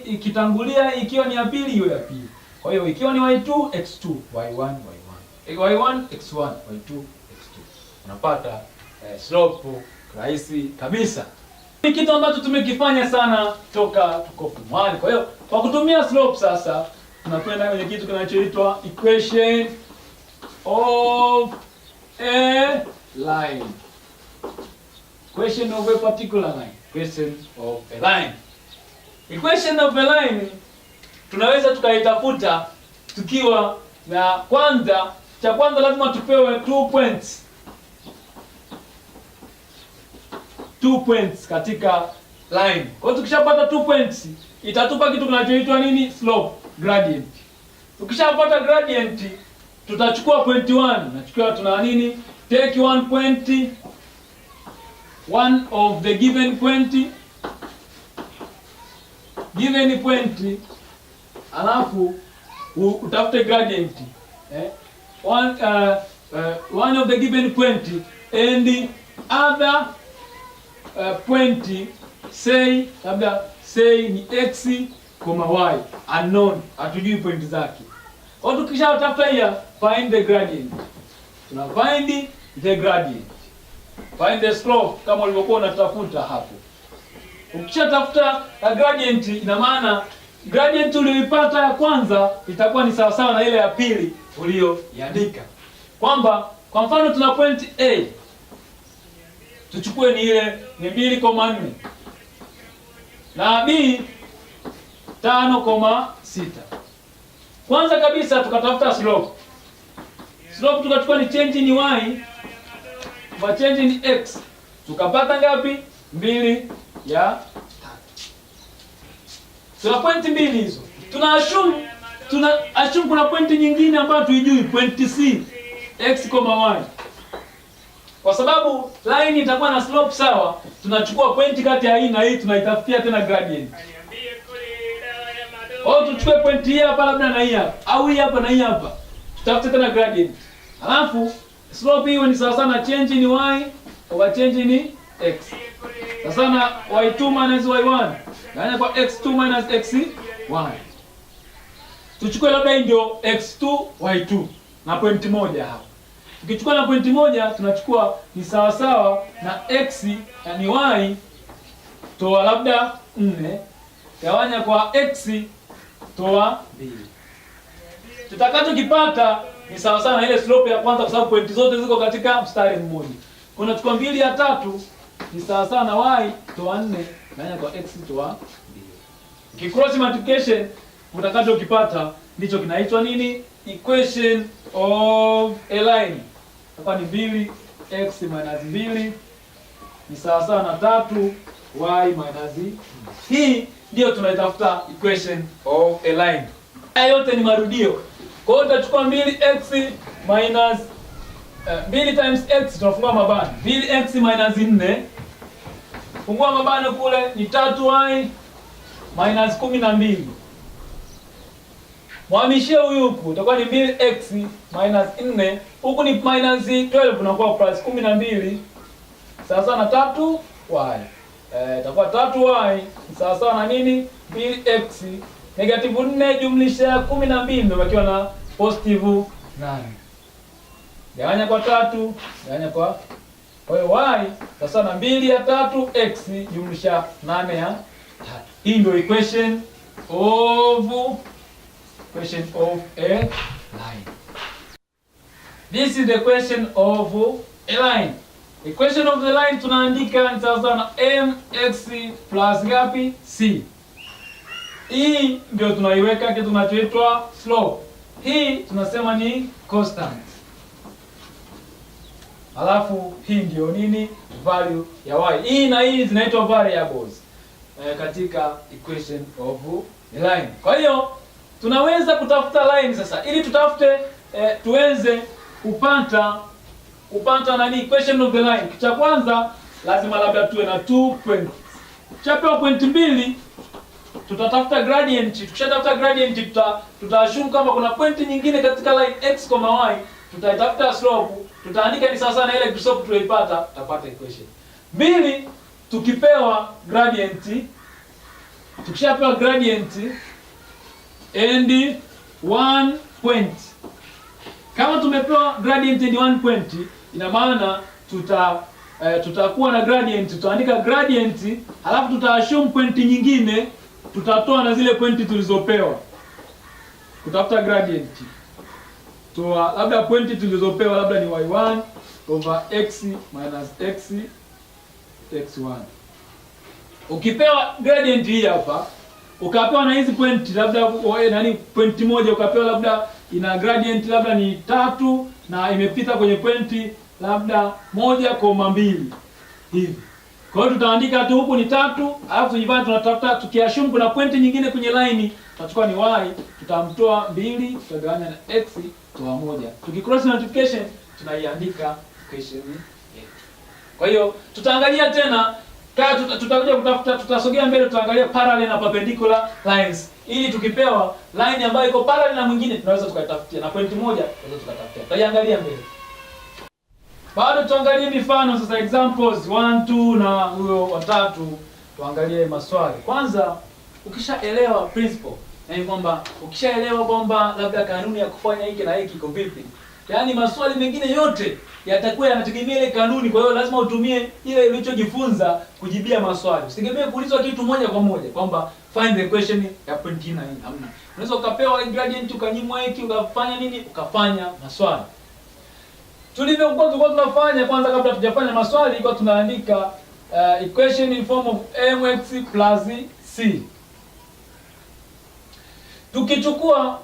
Ikitangulia ikiwa ni ya pili hiyo ya pili. Kwa hiyo ikiwa ni y2 x2 y1 y1 x1 y2 x2. Unapata slope rahisi kabisa. Ni kitu ambacho tumekifanya sana toka tuko form 1. Kwa hiyo kwa kutumia slope sasa tunakwenda kwenye kitu kinachoitwa equation of a line. Equation of a particular line. Equation of a line. Equation of a line tunaweza tukaitafuta tukiwa na cha kwanza lazima tupewe 2 points. 2 points katika line. Kwa hiyo tukishapata 2 points itatupa kitu kinachoitwa nini? Slope gradient. Tukishapata gradient tutachukua point 1. Tuna nini? Take 1 point, one of the given point, alafu utafute gradient. One of the given point and the other point say ni x, y, unknown, hatujui point zake. Kwa tukisha tafuta hiya, find the gradient. Tuna find the gradient. Find the slope kama ulivyokuwa unatafuta hapo. Ukishatafuta gradient, ina maana gradient uliyoipata ya kwanza itakuwa ni sawa sawa na ile ya pili uliyoiandika. Kwamba kwa mfano tuna point A. Tuchukue ni ile ni 2,4 na B 5,6. Kwanza kabisa tukatafuta slope. Slope tukachukua ni change in y kwa change in x. Tukapata ngapi? 2 ya 3. Tuna point mbili hizo. Tuna assume kuna point nyingine ambayo tuijui, point C x, y. Kwa sababu line itakuwa na slope sawa, tunachukua point kati ya hii na hii tunaitafutia tena gradient. Au tuchukue point hii hapa labda na hii hapa, au hii hapa na hii hapa. Tutafute tena gradient. Alafu slope hiyo ni sawa sana change in y over change in x. Sasa na y2 minus y1 gawanya kwa x2 minus x1. Tuchukue labda hii ndio x2 y2 na point moja hapa. Tukichukua na point moja tunachukua ni sawa sawa na x yani y toa labda 4 gawanya kwa x toa 2. Tutakachokipata ni sawa sana ile slope ya kwanza, kwa sababu pointi zote ziko katika mstari mmoja. Kuna chukua 2 ya 3 ni sawa sawa na y toa 4 gawanya kwa x toa 2. Kicross multiplication utakachokipata ndicho kinaitwa nini? Equation of a line. Hapa ni 2x minus 2 ni sawa sawa na 3y minus. Hii ndio tunaitafuta equation of a line. Haya yote ni marudio. Kwa hiyo tutachukua 2x minus 2 times x, tunafungua mabano 2x minus 4, fungua mabano kule ni 3y minus 12. Muhamishie huyu huku itakuwa ni 2x minus 4, huku ni minus 12 unakuwa plus 12 sawa sawa na 3y. Itakuwa 3y sawa sawa na nini? 2x negative 4 jumlisha 12 ndio bakiwa na positive 8. Gawanya kwa 3, gawanya kwa hiyo y sawa na 2 ya 3 x jumlisha 8 ya 3. Hii ndio equation of a line. This is the equation of a line. Equation of the line tunaandika ni sawa sawa na mx plus ngapi? C. Hii ndio tunaiweka kitu kinachoitwa slope. Hii tunasema ni constant. Alafu hii ndio nini? Value ya y. Hii na hii zinaitwa variables katika equation of a line. Kwa hiyo tunaweza kutafuta line sasa, ili tutafute tuweze kupata nani equation of the line. Kitu cha kwanza lazima labda tuwe na 2 points. Tukipewa point 2 tutatafuta gradient. Tukishatafuta gradient tutaassume kama kuna point nyingine katika line x, y, tutaitafuta slope, tutaandika ni sawa sana na ile slope tuliyoipata, tutapata equation. 2, tukipewa gradient, tukishapewa gradient and 1 point. Kama tumepewa gradient and 1 point, ina maana tutakuwa na gradient, tutaandika gradient, halafu tutaassume point nyingine, tutatoa na zile point tulizopewa. Kutafuta gradient, toa labda point tulizopewa labda ni y1 over x minus x x1. Ukipewa gradient hii hapa, ukapewa na hizi point labda nani point moja, ukapewa labda ina gradient labda ni 3 na imepita kwenye point labda 1,2 hivi. Kwa hiyo tutaandika tu huku ni 3, alafu tujipata tunatafuta, tukiassume kuna point nyingine kwenye line, tutachukua ni y, tutamtoa 2, tutagawanya na x toa 1. Tukicross multiplication tunaiandika equation yetu. Kwa hiyo tutaangalia tena tutakuja kutafuta, tutasogea mbele, tutaangalia parallel na perpendicular lines, ili tukipewa line ambayo iko parallel na mwingine tunaweza tukaitafutia, na point moja tunaweza tukatafutia. Tutaiangalia mbele. Bado tuangalie mifano sasa, examples 1 2 na huyo wa 3, tuangalie maswali. Kwanza ukishaelewa principle, yaani kwamba ukishaelewa kwamba labda kanuni ya kufanya hiki na hiki iko vipi, yaani maswali mengine yote yatakuwa yanategemea ile kanuni. Kwa hiyo lazima utumie ile ulichojifunza kujibia maswali. Usitegemee kuulizwa kitu moja kwa moja kwamba find the equation ya point hii na hii. Hamna. Unaweza ukapewa gradient ukanyimwa hiki ukafanya nini? Ukafanya maswali. Tulikuwa tunafanya kwanza, kabla tujafanya maswali, ilikuwa tunaandika equation in form of mx plus c. Tukichukua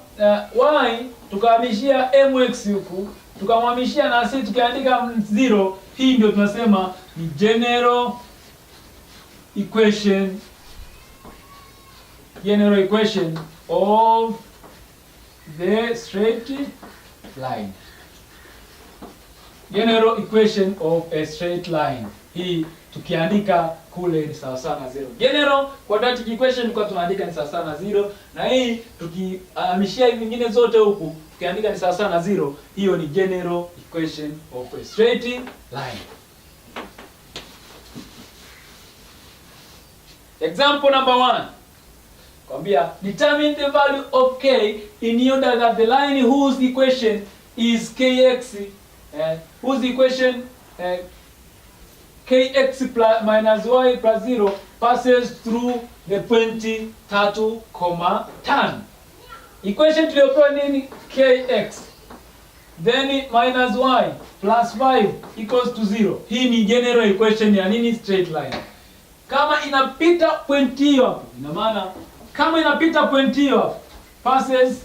y tukahamishia mx huku, tukamhamishia na c, tukiandika 0, hii ndio tunasema ni general equation of the straight line. General equation of a straight line. Hii tukiandika kule ni sawa sawa na 0. General quadratic equation kwa tunaandika ni sawa sawa na 0, na hii tukihamishia hivi vingine zote huku tukiandika ni sawa sawa na 0. Hiyo ni general equation of a straight line. Example number 1. Kwambia determine the value of k in order that the line whose equation is kx whose equation kx plus minus y plus 0 passes through the point 3, 5. Equation tuliyopewa nini? Kx. then minus y plus 5 equals to 0. Hii ni general equation ya nini? Straight line. Kama inapita point hiyo hapo, ina maana kama inapita point hiyo hapo passes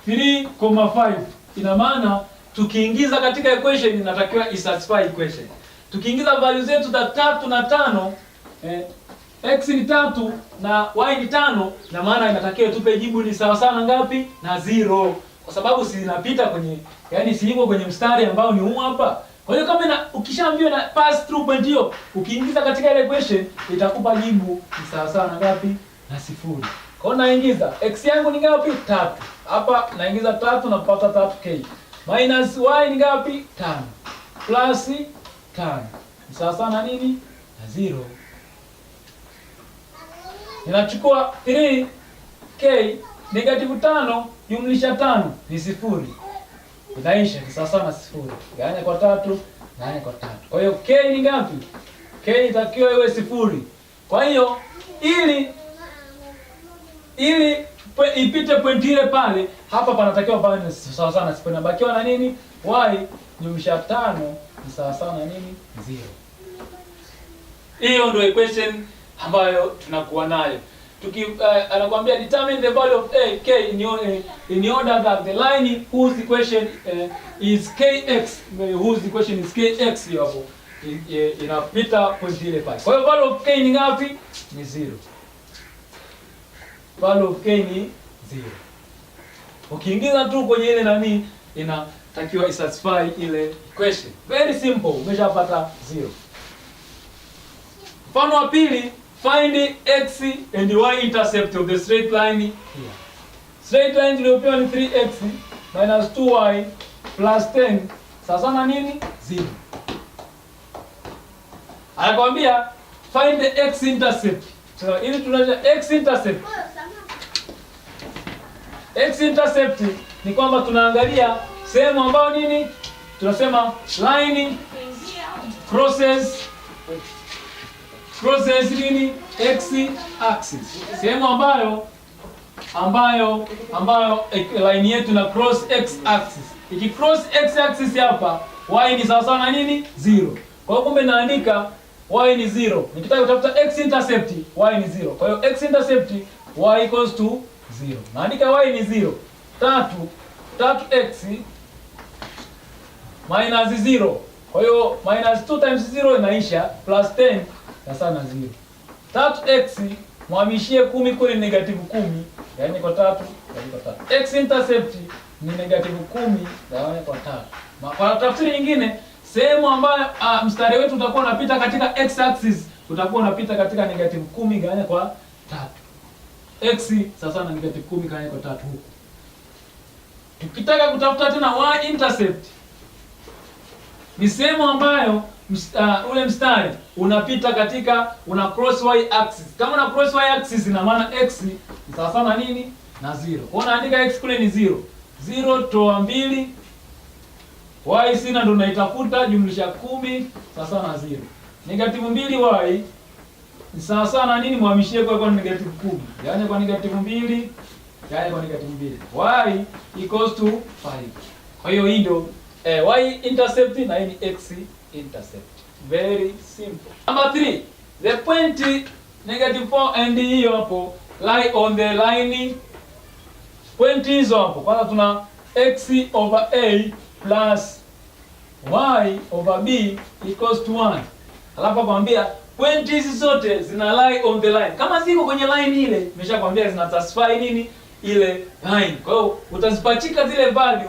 3,5, ina maana tukiingiza katika equation inatakiwa isatisfy equation. Tukiingiza value zetu za 3 na 5, x ni 3 na y ni 5, na maana inatakiwa tupe jibu ni sawa sana ngapi? Na 0. Kwa sababu si inapita kwenye, yani si iko kwenye mstari ambao ni huu hapa. Kwa hiyo kama ukishaambiwa na pass through point hiyo, ukiingiza katika ile equation itakupa jibu ni sawa sana ngapi? Na 0. Kwa hiyo naingiza x yangu ni ngapi? 3. Hapa naingiza 3 na kupata 3k. Minus y ni ngapi? 5. Plus 5. Ni sawa sana nini? Na 0. Ninachukua 3k negative 5 jumlisha 5 ni 0. Inaisha ni sawa sana 0. Gawanya kwa 3, gawanya kwa 3. Kwa hiyo k ni ngapi? K itakiwa iwe 0. Kwa hiyo ili ipite point ile pale, hapa panatakiwa pawe ni sawa sana 0. Inabakiwa na nini? Y jumlisha 5 ni sawa sana nini? 0. Hiyo ndio equation ambayo tunakuwa nayo. Anakuambia determine the value of a k in order that the line whose equation is kx, whose equation is kx hapo inapita point ile pale. Kwa hiyo value of k ni ngapi? Ni 0. Value of k ni 0. Ukiingiza tu kwenye ile nani inatakiwa isatisfy ile equation. Very simple, umeshapata 0. Mfano wa pili, find x and y intercept of the straight line here. Straight line tuliyopewa ni 3x minus 2y plus 10 sawa na nini? 0. Anakuambia find the x intercept. So ili tunaja x intercept. X intercept ni kwamba tunaangalia sehemu ambayo nini? Tunasema line crosses nini? X axis. Sehemu ambayo line yetu na cross x axis. Iki cross x axis hapa, y ni sawa sana nini? 0. Kwa hiyo kumbe naandika y ni 0. Nikitaka kutafuta x intercept, y ni 0. Kwa hiyo x intercept y equals to 0. Naandika y ni 0. 3x minus 0. Kwa hiyo minus 2 times 0 inaisha plus 10 na sana 0. 3x muhamishie 10 kule negative 10, yaani kwa 3, yaani kwa 3. X intercept ni negative 10, yaani kwa 3. Kwa tafsiri nyingine, sehemu ambayo mstari wetu utakuwa unapita katika x axis, utakuwa unapita katika negative 10 gawanya kwa 3. X sasa na negative 10 gawanya kwa 3 huko. Tukitaka kutafuta tena y intercept, ni sehemu ambayo ule mstari unapita katika cross y axis. Kama una cross y axis ina maana x ni sawa sana nini? Na 0. Kwa unaandika x kule ni 0. 0 toa 2, y sina ndo naitafuta jumlisha 10 sawa sana na 0. Negative 2y ni sawa sana nini? Muhamishie kwa negative 10. Yaani kwa negative 2, yaani kwa negative 2. Y equals to 5. Kwa hiyo hii ndio y intercept na hii ni x intercept. Very simple. Number 3, the point negative 4 and hiyo hapo lie on the line. Point hizo hapo kwanza tuna x over a plus y over b equals to 1. Alafu akwambia point hizi zote zina lie on the line. Kama ziko kwenye line ile, nimeshakwambia zina satisfy nini? Ile line. Kwa hiyo utazipachika zile value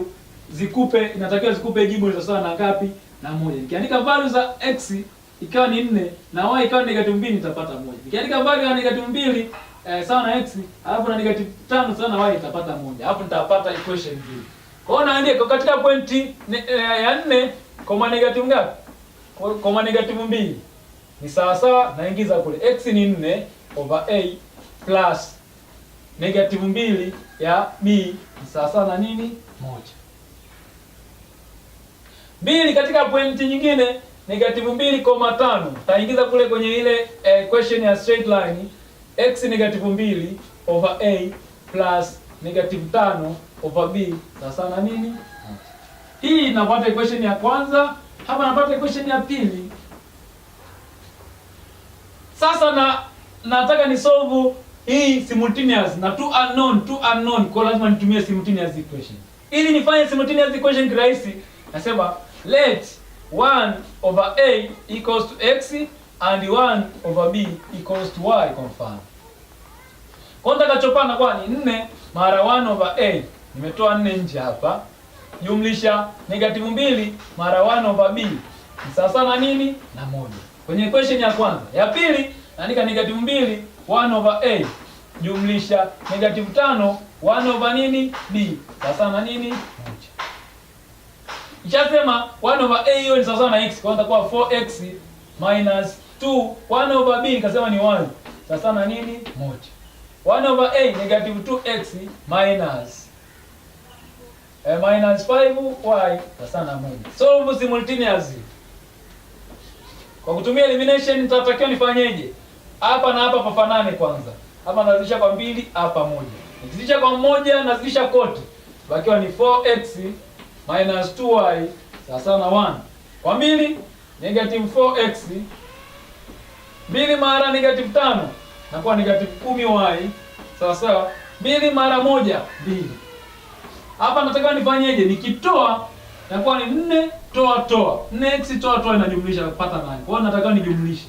inatakiwa zikupe jibu ni sawa na ngapi? Na 1. Nikiandika value za x ikawa ni 4 na y ikawa negative 2 nitapata 1. Nikiandika value ya negative 2 sawa na x, alafu na negative 5 sawa na y nitapata 1. Hapo nitapata equation hii. Kwa hiyo naandika katika point ya 4 koma negative ngapi? Koma negative 2. Ni sawa sawa naingiza kule x ni 4 over a plus negative 2 ya b ni sawa sawa na nini? 1. 2 katika pointi nyingine negative 2,5 taingiza kule kwenye ile equation ya straight line. X negative 2 over a plus negative 5 over b sasa na nini? 1. Hii napata equation ya kwanza, hapa napata equation ya pili. Sasa nataka ni solve hii simultaneous na two unknown, kwa lazima nitumie simultaneous equation. Ili nifanye simultaneous equation kirahisi, nasema let 1/a equals to x and 1/b equals to y kwa mfano. Kwa nitakachopana kwani 4 mara 1/a, nimetoa 4 nje hapa, jumlisha -2 mara 1/b ni sawa na nini? Na 1. Kwenye equation ya kwanza. Ya pili naandika -2 1/a jumlisha -5 1/nini? b sawa na nini? 1. Nishasema 1/a hiyo ni sawa na x, kwa hiyo itakuwa 4x minus 2 1/b nikasema ni 1 sawa na nini? 1. 1/a -2x minus 5y sawa na 1. Solve simultaneously. Kwa kutumia elimination nitatakiwa nifanyeje? Hapa na hapa pafanane kwanza. Hapa nazidisha kwa 2, hapa 1. Nikizidisha kwa 1 nazidisha kote. Bakiwa ni 4x minus 2y sawa na 1. Kwa 2 -4x 2 mara -5 nakuwa -10y sawa 2 mara 1 2. Hapa nataka nifanyeje? Nikitoa nakuwa ni 4 toa 4x toa inajumlisha kupata 8. Kwa hiyo nataka nijumlishe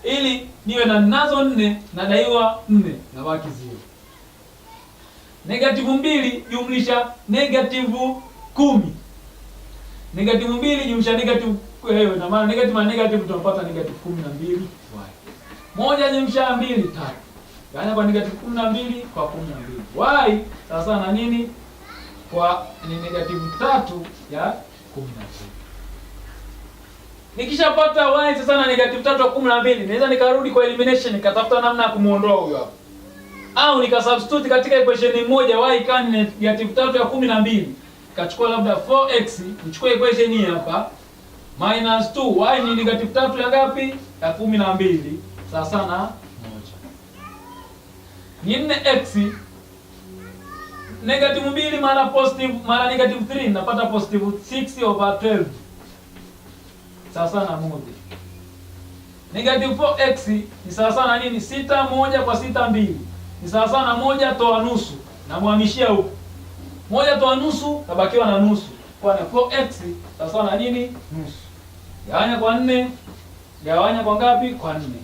ili niwe na nazo 4 nadaiwa 4 na baki 0. -2 jumlisha -10. -2 jumlisha na maana negative na negative tunapata -12y. 1 jumlisha 2 3. Yaani kwa -12 kwa 12. Y sawa na nini? Kwa ni -3 ya 12. Nikishapata y sasa na -3 ya 12, naweza nikarudi kwa elimination nikatafuta namna ya kumuondoa huyo hapo. Au nikasubstitute katika equation moja y ikawa ni -3 ya 12. Nikachukua labda 4x, nichukue equation hii hapa minus 2 y ni -3 ya ngapi? Ya 12 sawa na 1. Ni 4x -2 mara positive mara -3 napata positive 6/12 sawa na 1. -4x ni sawa na nini? 6 1 kwa 6 2 ni sawa na 1 toa nusu, na muhamishia huko 1 toa nusu tabakiwa na nusu, kwa 4x sawa na nini? Nusu. Gawanya kwa 4, gawanya kwa ngapi? Kwa 4.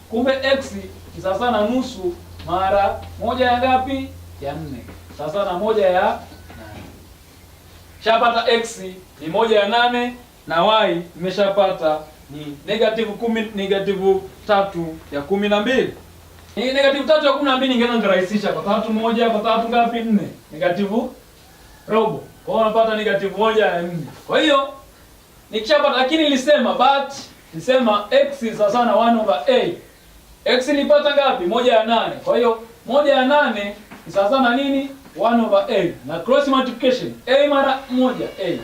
Kumbe x ni sawa na nusu mara 1 ya ngapi? Ya 4 sawa na 1 ya 8. Shapata x ni 1 ya 8 na y nimeshapata ni -3 ya 12. Hii -3 ya 12 ningeanza kurahisisha kwa 3 1 kwa 3 ngapi? 4. Negative robo. Kwa hiyo unapata -1 ya 4. Kwa hiyo nikishapata, lakini nilisema x sawa na 1/a. X nilipata ngapi? 1 ya 8. Kwa hiyo 1 ya 8 ni sawa na nini? 1/a. Na cross multiplication a mara 1 a.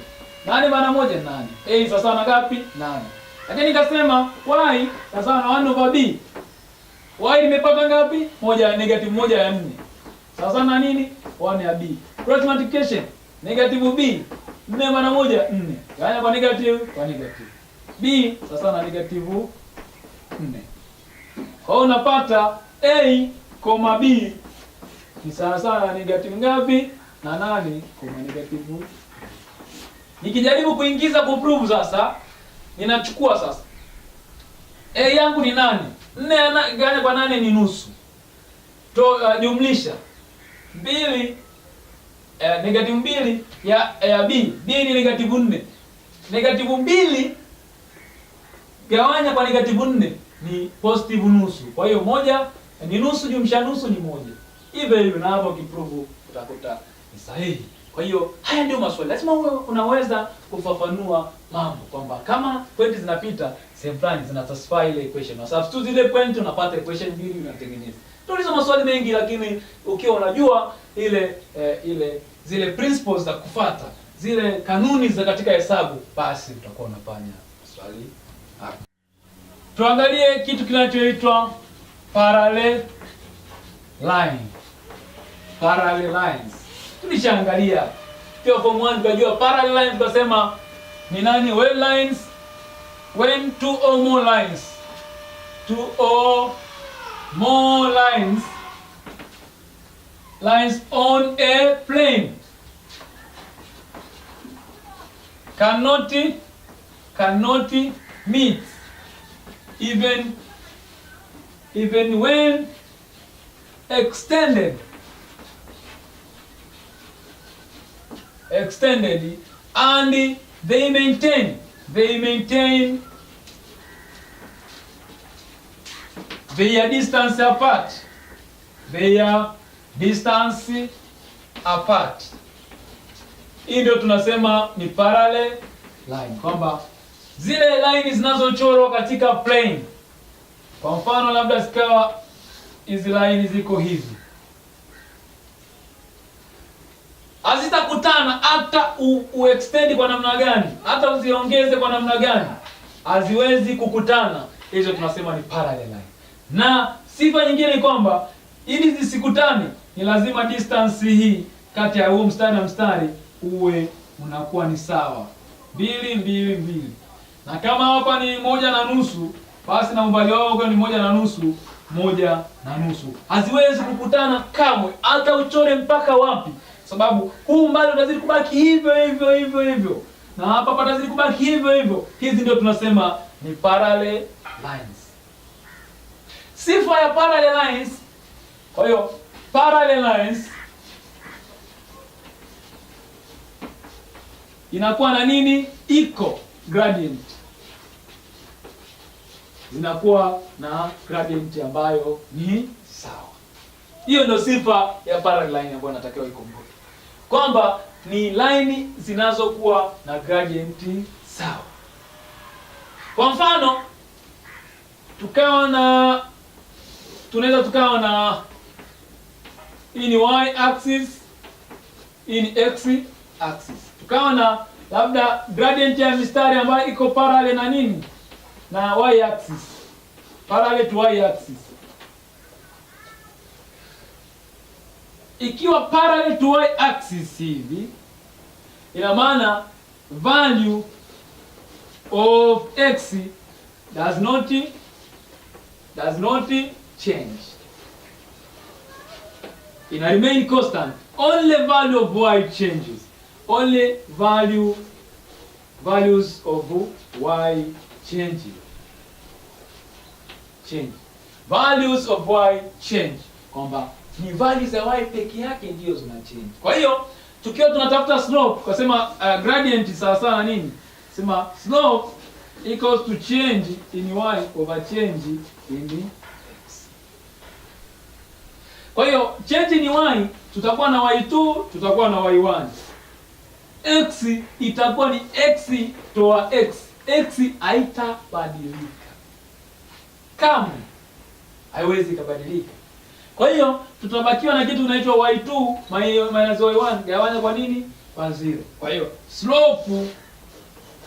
8 mara 1 8. A sawa na ngapi? 8. Lakini nikasema y sawa na 1/b. Y nimepata ngapi? 1 ya -1 ya 4. Sawa na nini? 1 ya b. Cross multiplication -b. 4 mara 1 4. Yaani kwa negative kwa negative. B sawa na -4. Kwa hiyo unapata a, b ni sawa na negative ngapi? Na 8, negative. Nikijaribu kuingiza kuprove sasa, ninachukua sasa a yangu ni 8. 4 gawanya kwa 8 ni nusu. Jumlisha 2 -2 ya b. B ni -4. -2 gawanya kwa -4 ni positive nusu. Kwa hiyo 1 ni nusu jumlisha nusu ni 1. Hivyo na hapo kiprove utakuta ni sahihi. Kwa hiyo haya ndio maswali. Lazima unaweza kufafanua mambo kwamba kama pointi zinapita sehemu fulani zina satisfy ile equation. Na substitute ile point unapata equation mbili unatengeneza. Tuuliza maswali mengi, lakini ukiwa unajua zile principles za kufuata, zile kanuni za katika hesabu, basi utakuwa unafanya maswali hapa. Tuangalie kitu kinachoitwa parallel line. Parallel lines. Tulishaangalia tukiwa form 1 tukajua parallel lines tukasema ni nani? Well lines when two or more lines on a plane cannot meet even when extended and they maintain their distance apart. Hii ndio tunasema ni parallel line, kwamba zile line zinazochorwa katika plane, kwa mfano labda zikawa hizi line ziko hivi, hazitakutana hata uextend kwa namna gani, hata uziongeze kwa namna gani, haziwezi kukutana. Hizo tunasema ni parallel line. Na sifa nyingine ni kwamba ili zisikutane ni lazima distance hii kati ya huu mstari na mstari uwe unakuwa ni sawa, 2. Na kama hapa ni 1.5, basi na umbali wao uko ni 1.5. Haziwezi kukutana kamwe, hata uchore mpaka wapi, sababu huu umbali utazidi kubaki hivyo, na hapa patazidi kubaki hivyo. Hizi ndio tunasema ni parallel lines. Sifa ya parallel lines, kwa hiyo parallel lines inakuwa na nini? Equal gradient. Zinakuwa na gradient ambayo ni sawa. Hiyo ndio sifa ya parallel line ambayo natakiwa ikumbuke, kwamba ni line zinazokuwa na gradient sawa. Kwa mfano tunaweza tukawa na hii ni y axis, hii ni x axis. Tukawa na labda gradient ya mistari ambayo iko parallel na nini? Na y axis. Parallel to y axis. Ikiwa parallel to y axis hivi, ina maana value of x does not change. It remain constant. Only value of y changes. Only values of y change. Values of y change. Kwamba ni values za y peke yake ndio zina change. Kwa hiyo tukiwa tunatafuta slope, tukasema gradient sawa sawa nini? Sema slope equals to change in y over change in x. Kwa hiyo change in y tutakuwa na y2, tutakuwa na y1. X itakuwa ni x toa x. X haitabadilika kama haiwezi kubadilika. Kwa hiyo tutabakiwa na kitu kinaitwa y2 minus y1 gawanya kwa nini? Kwa 0. Kwa hiyo slope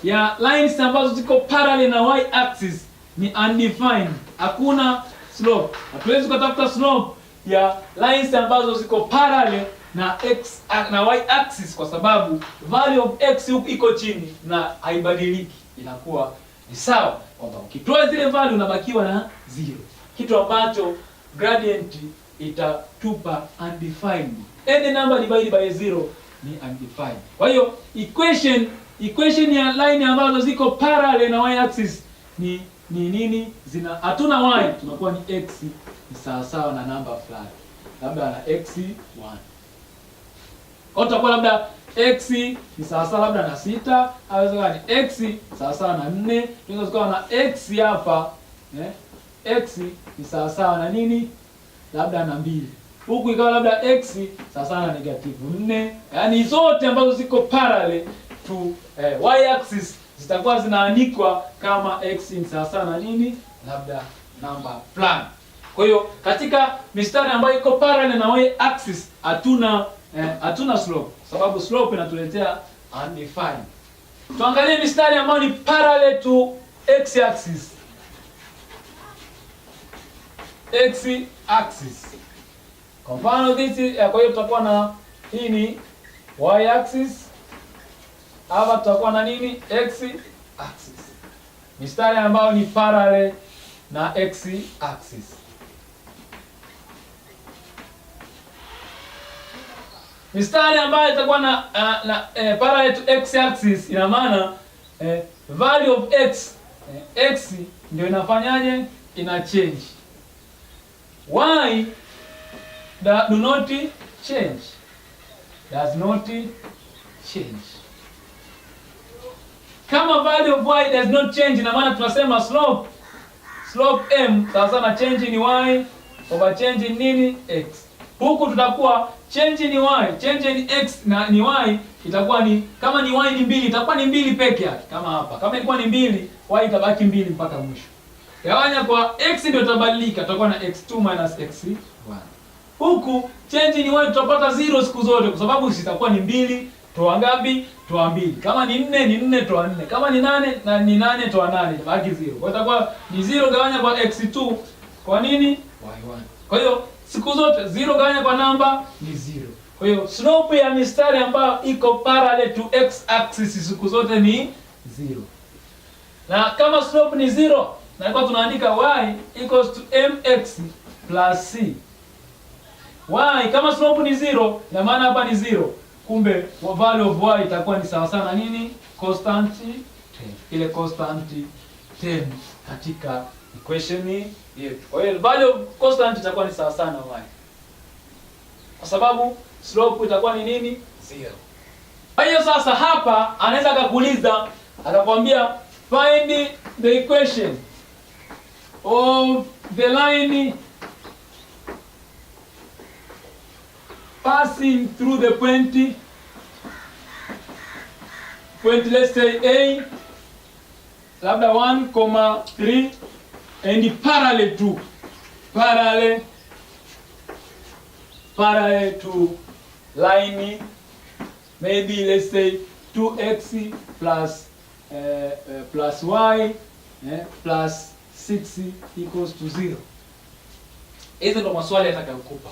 ya lines ambazo ziko parallel na y axis ni undefined. Hakuna slope. Hatuwezi kutafuta slope ya lines ambazo ziko parallel na x na y axis kwa sababu value of x iko chini na haibadiliki, inakuwa ni sawa, kwamba ukitoa zile value unabakiwa na 0, kitu ambacho gradient itatupa undefined. Any number divided by 0 ni undefined. Kwa hiyo equation ya line ambazo ziko parallel na y axis ni nini? Hatuna y, tunakuwa ni x ni sawa sawa na namba fulani, labda na x1. Kwa utakuwa labda x ni sawa sawa labda na 6, au ni x sawa sawa na 4. Tunaweza kuwa na x hapa, x ni sawa sawa na nini? Labda na 2. Huku ikawa labda x sawa sawa na negative 4. Yaani zote ambazo ziko parallel to y axis zitakuwa zinaandikwa kama x ni sawa sawa na nini? Labda namba fulani. Kwa hiyo katika mistari ambayo iko parallel na y axis hatuna slope, sababu slope inatuletea undefined. Tuangalie mistari ambayo ni parallel to x axis. X axis. Kwa mfano kwa hiyo tutakuwa na hii ni y axis, hapa tutakuwa na nini? X axis. Mistari ambayo ni parallel na x axis. Mistari ambayo itakuwa na parallel to x axis, ina maana value of x x ndio inafanyaje? Ina change. Y do not change. Does not change. Kama value of y does not change, ina maana tunasema slope m sawa na change ni y over change ni nini? X. Huku tutakuwa change ni y, change ni x na ni y, itakuwa ni kama ni y ni 2 itakuwa ni 2 peke yake kama hapa. Kama ilikuwa ni 2, y itabaki 2 mpaka mwisho. Gawanya kwa x ndio itabadilika, tutakuwa na x2 minus x1. Huku change ni y tutapata 0 siku zote kwa sababu zitakuwa ni 2, toa ngapi? Toa 2. Kama ni 4 ni 4 toa 4. Kama ni 8 na ni 8 toa 8, itabaki 0. Kwa hiyo itakuwa ni 0 gawanya kwa x2 kwa nini? y1. Kwa hiyo siku zote 0 gawanya kwa namba ni 0. Kwa hiyo slope ya mistari ambayo iko parallel to x axis siku zote ni 0. Na kama slope ni 0, na kwa tunaandika y equals to mx plus c. Y kama slope ni 0, na maana hapa ni 0. Kumbe value of y itakuwa ni sawa sana nini? Constant 10. Ile constant 10 katika equation yetu. Kwa hiyo value of constant itakuwa ni sawa sana y. Kwa sababu slope itakuwa ni nini? 0. Kwa hiyo sasa hapa anaweza akakuuliza, akakwambia find the equation of the line passing through the point let's say A labda 1,3 and parallel to line maybe let's say 2x plus y plus 6 equals to 0. Hizo ndo maswali atakayokupa.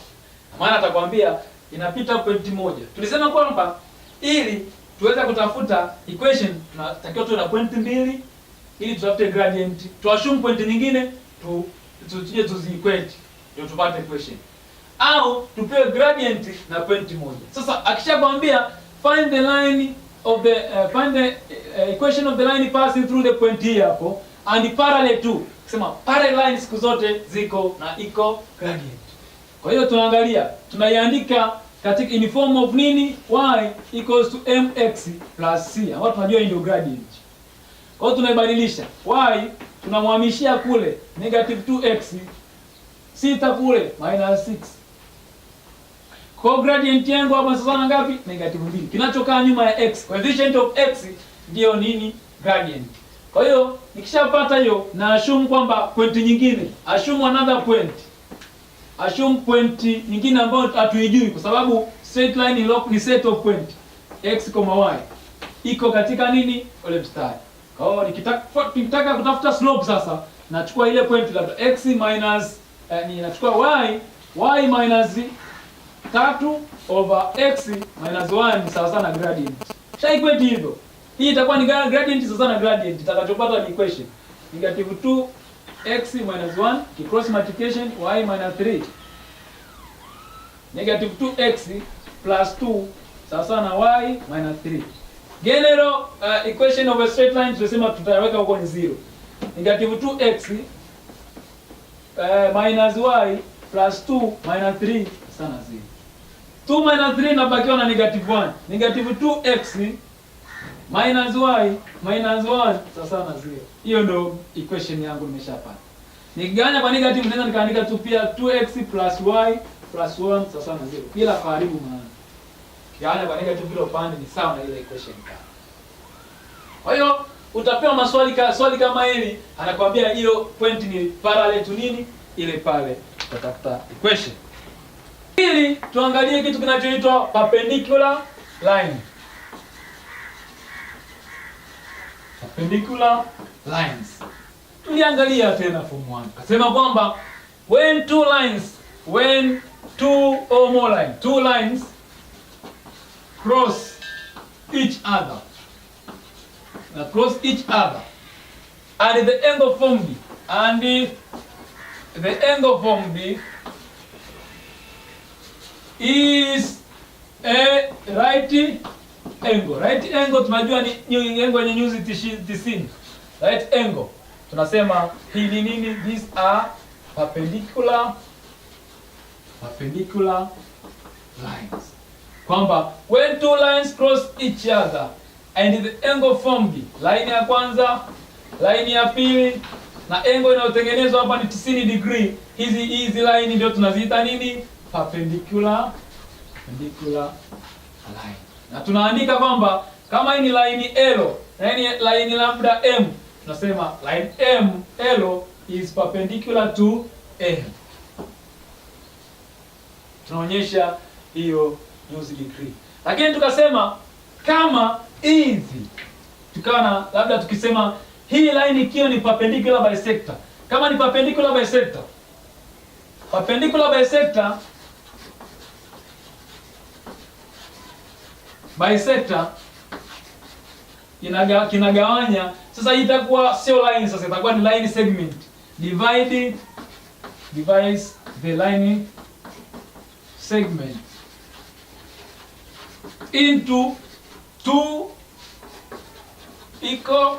Maana atakwambia inapita pointi moja. Tulisema kwamba ili tuweze kutafuta equation tunatakiwa tuwe na pointi 2 ili tutafute gradient. Tuassume pointi nyingine tuje tuzi-equate ndio tupate equation. Au tupewe gradient na pointi moja. Sasa akishakwambia find the line of the equation of the line passing through the point here hapo and parallel to, kusema parallel lines siku zote ziko na iko gradient. Kwa hiyo tunaiandika katika in form of nini? Y equals to mx plus c, ambapo tunajua ndio gradient. Kwa hiyo tunaibadilisha y tunamhamishia kule negative 2x, sita kule minus 6. Kwa gradient yangu hapa sasa ngapi? Negative 2. Kinachokaa nyuma ya x, coefficient of x ndio nini? Gradient. Kwa hiyo nikishapata hiyo na assume kwamba point nyingine, assume another point. Assume point nyingine ambayo hatuijui kwa sababu straight line ni set of point x, y iko katika nini? Ule mstari. Kwa hiyo nikitaka kutafuta slope sasa, nachukua ile point labda x minus nachukua y minus 3 over x minus 1 ni sawa sana gradient. Equate hivyo. Hii itakuwa ni gradient sawa sana gradient. Itakachopata ni equation negative 2x minus 1 cross multiplication y minus 3 negative 2x plus 2 sawa sana y minus 3. General equation of a straight line tunasema tutaweka huko ni 0. Negative 2x minus y plus 2 minus 3 sana 0. 2 minus 3 nabakiwa na negative 1. Negative 2x minus y minus 1 sawa na 0. Hiyo ndio equation yangu nimeshapata. Nikigawanya kwa negative naweza nikaandika tu pia 2x plus y plus 1 sawa na 0. Bila karibu maana. Gawanya kwa negative bila upande ni sawa na ile equation kama. Kwa hiyo utapewa swali kama hili, anakuambia hiyo point ni parallel to nini? Ile pale utatafuta equation. Ili tuangalie kitu kinachoitwa perpendicular line. Perpendicular lines. Tuliangalia tena form 1. Kasema kwamba when two or more lines, two lines cross each other. cross each other, and the angle formed is a right angle. Right angle tunajua ni angle yenye nyuzi 90. Right angle tunasema hii ni nini? These are perpendicular lines. Kwamba when two lines cross each other and the angle formed, line ya kwanza, line ya pili, na angle inayotengenezwa hapa ni 90 degree. Hizi line ndio tunaziita nini? Perpendicular line. Na tunaandika kwamba kama hii ni line L, na hii ni line labda M, tunasema line L is perpendicular to M. Tunaonyesha hiyo news degree. Lakini tukasema kama hizi, tukawa na labda tukisema hii line ikiwa ni perpendicular bisector. Kama ni perpendicular bisector kinagawanya. Sasa hii itakuwa sio line, sasa itakuwa ni line segment. Divides the line segment into two equal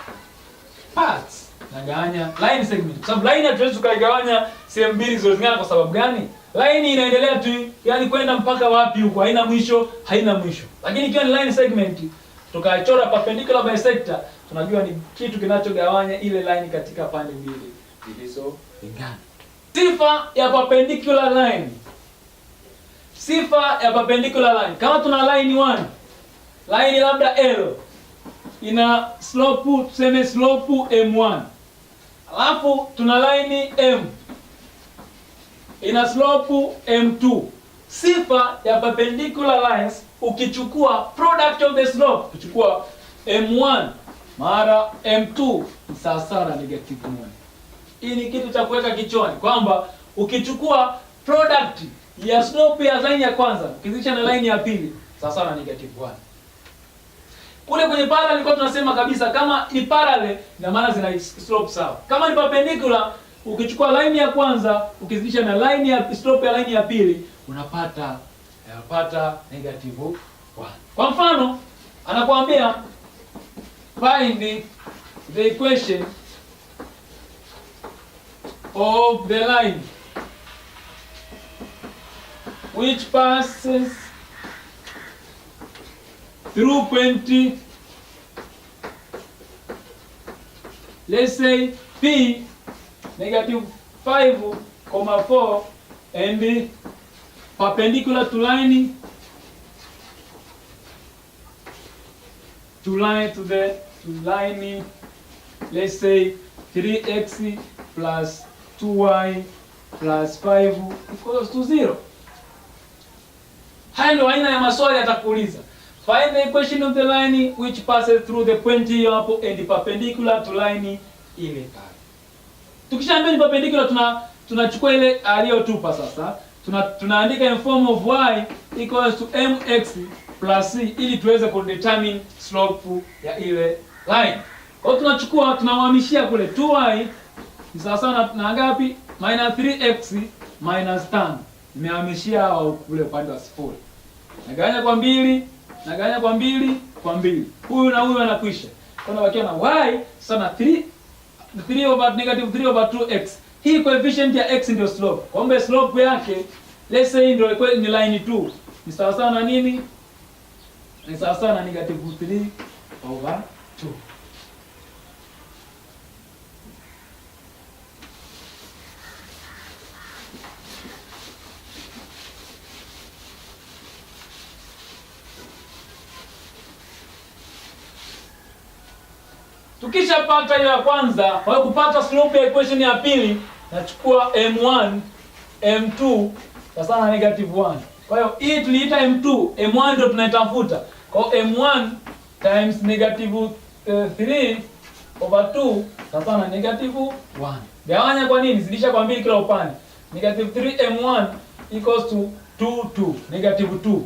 parts. Nagawanya line segment. Kwa sababu line hatuwezi tukaigawanya sehemu mbili zilizolingana. Kwa sababu gani? Line inaendelea tu, yani kwenda mpaka wapi huko, haina mwisho. Lakini ikiwa ni line segment, tukaichora perpendicular bisector, tunajua ni kitu kinachogawanya ile line katika pande mbili zilizolingana. Sifa ya perpendicular line. Kama tuna line 1, line labda L ina slope, tuseme slope m1. Alafu tuna line M ina slope m2. Sifa ya perpendicular lines, ukichukua product of the slope, ukichukua m1 mara m2 ni sawa na -1. Hii ni kitu cha kuweka kichwani kwamba ukichukua product ya slope ya line ya kwanza ukizidisha na line ya pili sawa na -1. Kule kwenye parallel nilikuwa tunasema kabisa kama ni parallel ina maana zina slope sawa. Kama ni perpendicular, ukichukua line ya kwanza ukizidisha na line ya slope ya line ya pili unapata -1. Kwa mfano anakuambia find the equation of the line which passes through point, let's say P -5, 4 and perpendicular to line let's say 3x plus 2y plus 5 equals to 0. Haya ndio aina ya maswali atakuuliza. Find the equation of the line which passes through the point hiyo hapo and perpendicular to line ile pale. Tukishaambia ni perpendicular, tunachukua ile aliyotupa sasa. Tunaandika in form of y equals to mx plus c ili tuweze kudetermine slope ya ile line. Kwa hiyo tunahamishia kule 2y ni sawa na ngapi? -3x minus 5. Nimehamishia hao kule upande wa sifuri. Nagawanya kwa mbili. Huyu na huyu anakwisha. Kwa hiyo bakia na y sana 3 over -3/2x. Hii coefficient ya x ndio slope. Kumbe slope yake let's say ndio ni line 2. Ni sawa na nini? Ni sawa na -3/2. Tukishapata hiyo ya kwanza, kwa kupata slope ya equation ya pili, nachukua m1, m2 sawa na -1. Kwa hiyo hii tuliita m2, m1 ndio tunaitafuta. Kwa hiyo m1 times -3/2 sawa na -1. Gawanya kwa nini? Zidisha kwa mbili kila upande. -3m1 equals to 2, -2.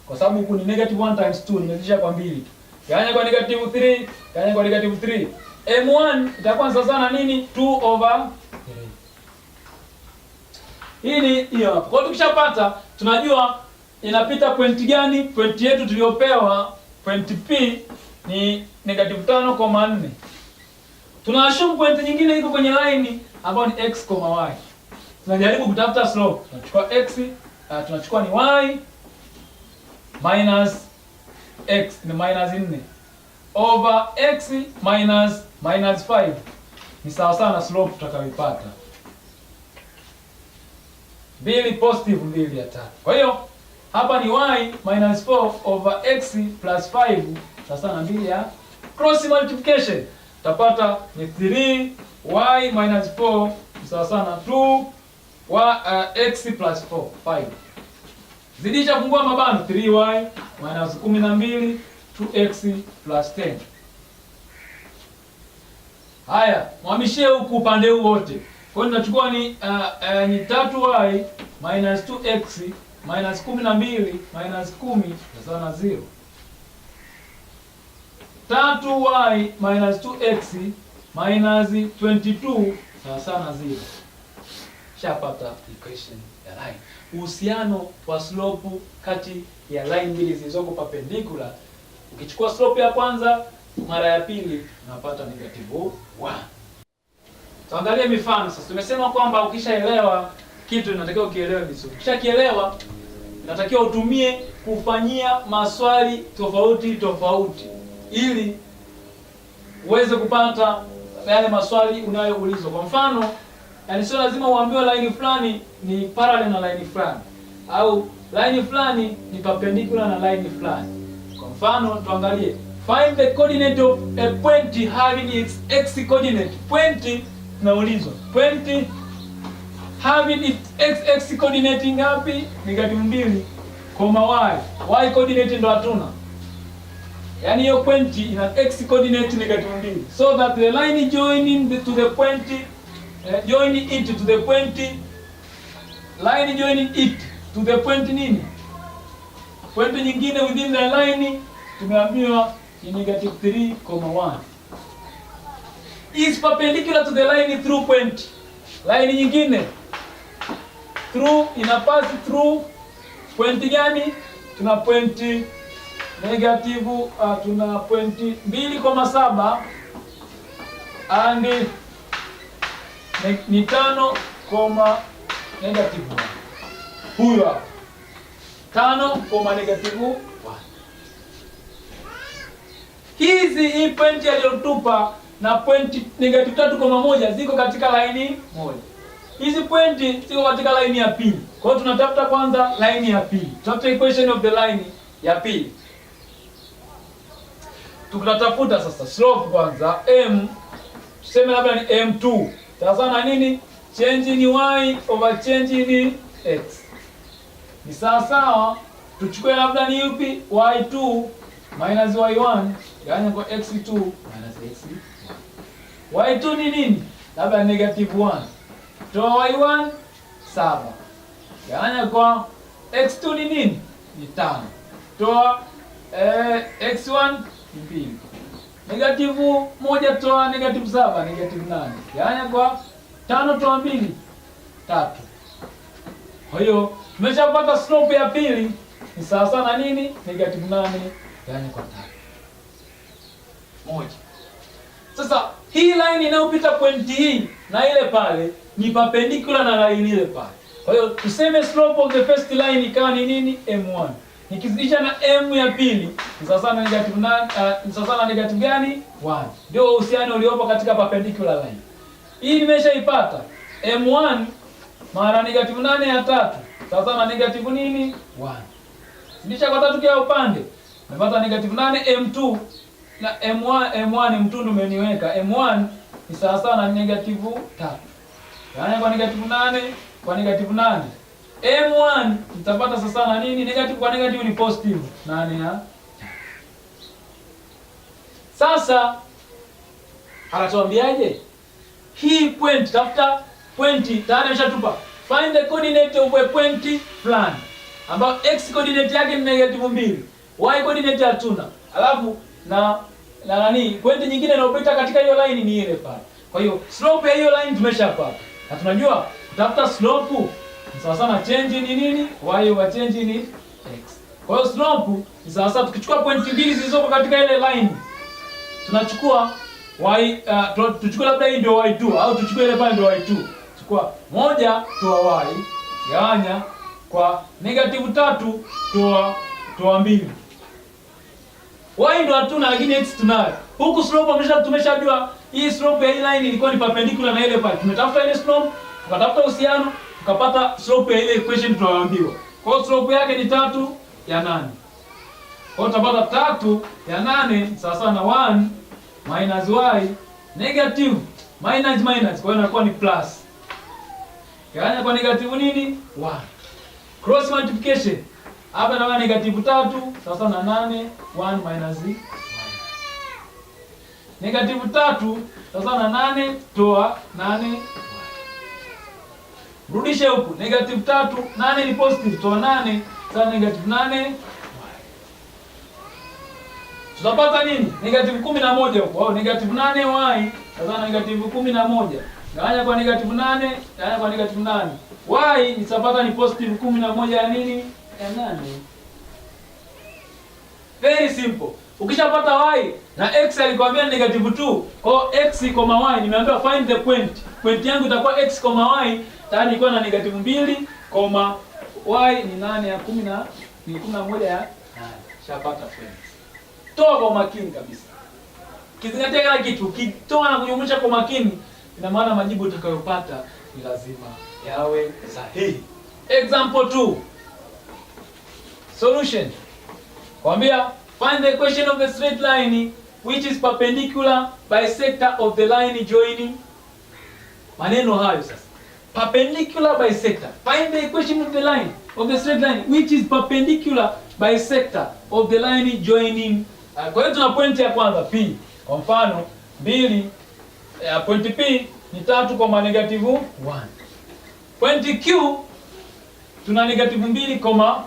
Kwa sababu huku ni -1 times 2, nimezidisha kwa mbili. gawanya kwa negative 3, gawanya kwa negative 3. M1 itakuwa sawa na nini? 2/3. Hii ni hiyo hapo. Kwa hiyo tukishapata tunajua inapita point gani? Point yetu tuliyopewa point P ni negative 5,4. Tunaassume point nyingine iko kwenye line ambayo ni x, y. Tunajaribu kutafuta slope. Tunachukua x, tunachukua ni y minus x ni minus 4 over x minus 5 ni sawa sawa na slope tutakayoipata 2 positive 2 ya 3. Kwa hiyo hapa ni y minus 4 over x plus 5 sawa sawa na 2 ya cross multiplication. Tutapata ni 3y minus 4 sawa sawa na 2 x plus 5. Zidisha fungua mabano 3y minus 12 2x plus 10. Haya, mwamishie huku upande huu wote. Kwa hiyo tunachukua ni 3y minus 2x minus 12 minus 10 sawa na 0. 3y minus 2x minus 22 sawa na 0. Shapata equation ya line. Uhusiano wa slope kati ya line mbili zilizoko perpendicular. Ukichukua slope ya kwanza mara ya pili unapata negative 1. Tuangalie mifano sasa. Tumesema kwamba ukishaelewa kitu inatakiwa ukielewe vizuri. Ukishakielewa inatakiwa utumie kufanyia maswali tofauti tofauti ili uweze kupata yale maswali unayoulizwa. Kwa mfano, yani sio lazima uambiwe line fulani ni parallel na line fulani au line fulani ni perpendicular na line fulani. Kwa mfano, tuangalie find the coordinate of a point having its x coordinate. Point tunaulizwa. Point having its x coordinate ngapi? Negative 2, y. Y coordinate ndo hatuna. Yaani hiyo point ina x coordinate negative 2. So that the line joining to the point joining it to the point, line joining it to the point nini? Point nyingine within the line tumeambiwa ni negative 3, 1. Is perpendicular to the line through point. Line nyingine through ina pass through point gani? Tuna point negative tuna point 2,7 and ni 5, negative 1. Huyo hapo 5, negative 1. Hii point aliyotupa na point negative 3,1 ziko katika line moja. Hizi pointi ziko katika line ya pili. Kwa hiyo tunatafuta kwanza line ya pili. Tutafuta equation of the line ya pili. Tunatafuta sasa slope kwanza m, tuseme labda ni m2. Sawa na nini? Change in y over change in x. Ni sawa sawa, tuchukue labda ni yupi? y2 minus y1 gawanya kwa x2 minus x1. y2 ni nini? Labda negative 1. Toa y1 7. Gawanya kwa x2 ni nini? Ni 5. Toa x1 ni 2. Negative 1 toa negative 7, negative 8. Gawanya kwa 5 toa 2, 3. Kwa hiyo tumeshapata slope ya pili ni sawa sawa na nini? Negative 8 gawanya kwa 1. Sasa hii line inayopita pointi hii na ile pale ni perpendicular na line ile pale. Kwa hiyo tuseme slope of the first line ikawa ni nini? M1. Nikizidisha na m ya pili ni sawa sawa na negative 8, ni sawa sawa na negative gani? 1. Ndio uhusiano uliopo katika perpendicular line. Hii nimeshaipata. M1 mara negative 8 ya 3 sawa sawa na negative nini? 1. Zidisha kwa 3 kia upande. Nimepata negative 8 M2 na M1 M2 ndo umeniweka. M1 ni sawa sawa na negative 3. Yaani kwa negative 8 kwa negative 8. M1 nitapata sasa na nini? Negative kwa negative ni positive 8 ya. Sasa anatuambiaje? Hii point, tafuta point tayari ameshatupa. Find the coordinate of a point fulani. Ambao x coordinate yake ni negative 2. Y coordinate hatuna. Alafu na nani, pointi nyingine inayopita katika hiyo line ni ile pale. Kwa hiyo slope ya hiyo line tumeshapata. Na tunajua kutafuta slope ni sawa sana change ni nini? Y over change ni x. Kwa hiyo slope ni sawa sana, tukichukua pointi mbili zilizoko katika ile line, tunachukua y, tuchukue labda hii ndio y2 au tuchukue ile pale ndio y2. Chukua moja toa y, gawanya kwa -3 toa 2. Y ndio hatuna, lakini x tunayo. Huku slope tumeshajua hii slope ya hii line ilikuwa ni perpendicular na ile pale. Tumetafuta ile slope, tukatafuta uhusiano, tukapata slope ya ile equation tunayoambiwa. Kwa hiyo slope yake ni 3 ya 8. Kwa hiyo tutapata 3 ya 8 sawa sawa na 1 minus y negative minus. Kwa hiyo inakuwa ni plus. Gawanya kwa negative nini? 1. Cross multiplication. Hapa na negative 3 sawa sawa na 8 1 minus 1. Negative 3 sawa sawa na 8 toa 8. Rudisha huku. Negative 3, 8 ni positive, toa 8 sawa negative 8. Tutapata nini? Negative 11 huko. Au negative 8y sawa na negative 11. Gawanya kwa negative 8, gawanya kwa negative 8. Y nitapata ni positive 11 ya nini? Ya 8. Very simple. Ukishapata y na x alikwambia negative 2. Kwa x, y nimeambiwa find the point. Point yangu itakuwa x, y. Tayari nilikuwa na negative 2, y ni 8 ya 10 na ni 11 ya 8. Shapata point. Toa kwa makini kabisa. Kizingatia kila kitu. Ukitoa na kujumlisha kwa makini, ina maana majibu utakayopata ni lazima yawe sahihi. Example 2. Solution. Kwambia find the equation of the straight line which is perpendicular bisector of the line joining. Maneno hayo sasa. Perpendicular bisector. Find the equation of the line of the straight line which is perpendicular bisector of the line joining. Kwa hiyo tuna point ya kwanza P. Kwa mfano 2 point P ni 3 kwa negative 1. Point Q tuna negative 2, 1.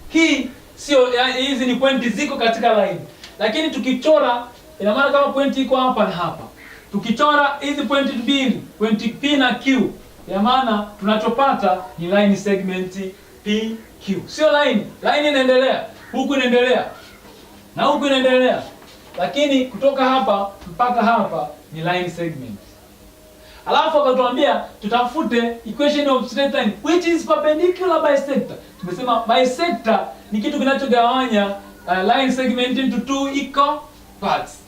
Hii sio, hizi ni pointi ziko katika line. Lakini tukichora ina maana kama pointi iko hapa na hapa. Tukichora hizi pointi mbili, pointi P na Q, ina maana tunachopata ni line segment PQ. Sio line. Line inaendelea, huku inaendelea na huku inaendelea. Lakini kutoka hapa mpaka hapa ni line segment. Alafu akatuambia tutafute equation of straight line which is perpendicular bisector. Tumesema bisector ni kitu kinachogawanya line segment into 2 equal parts.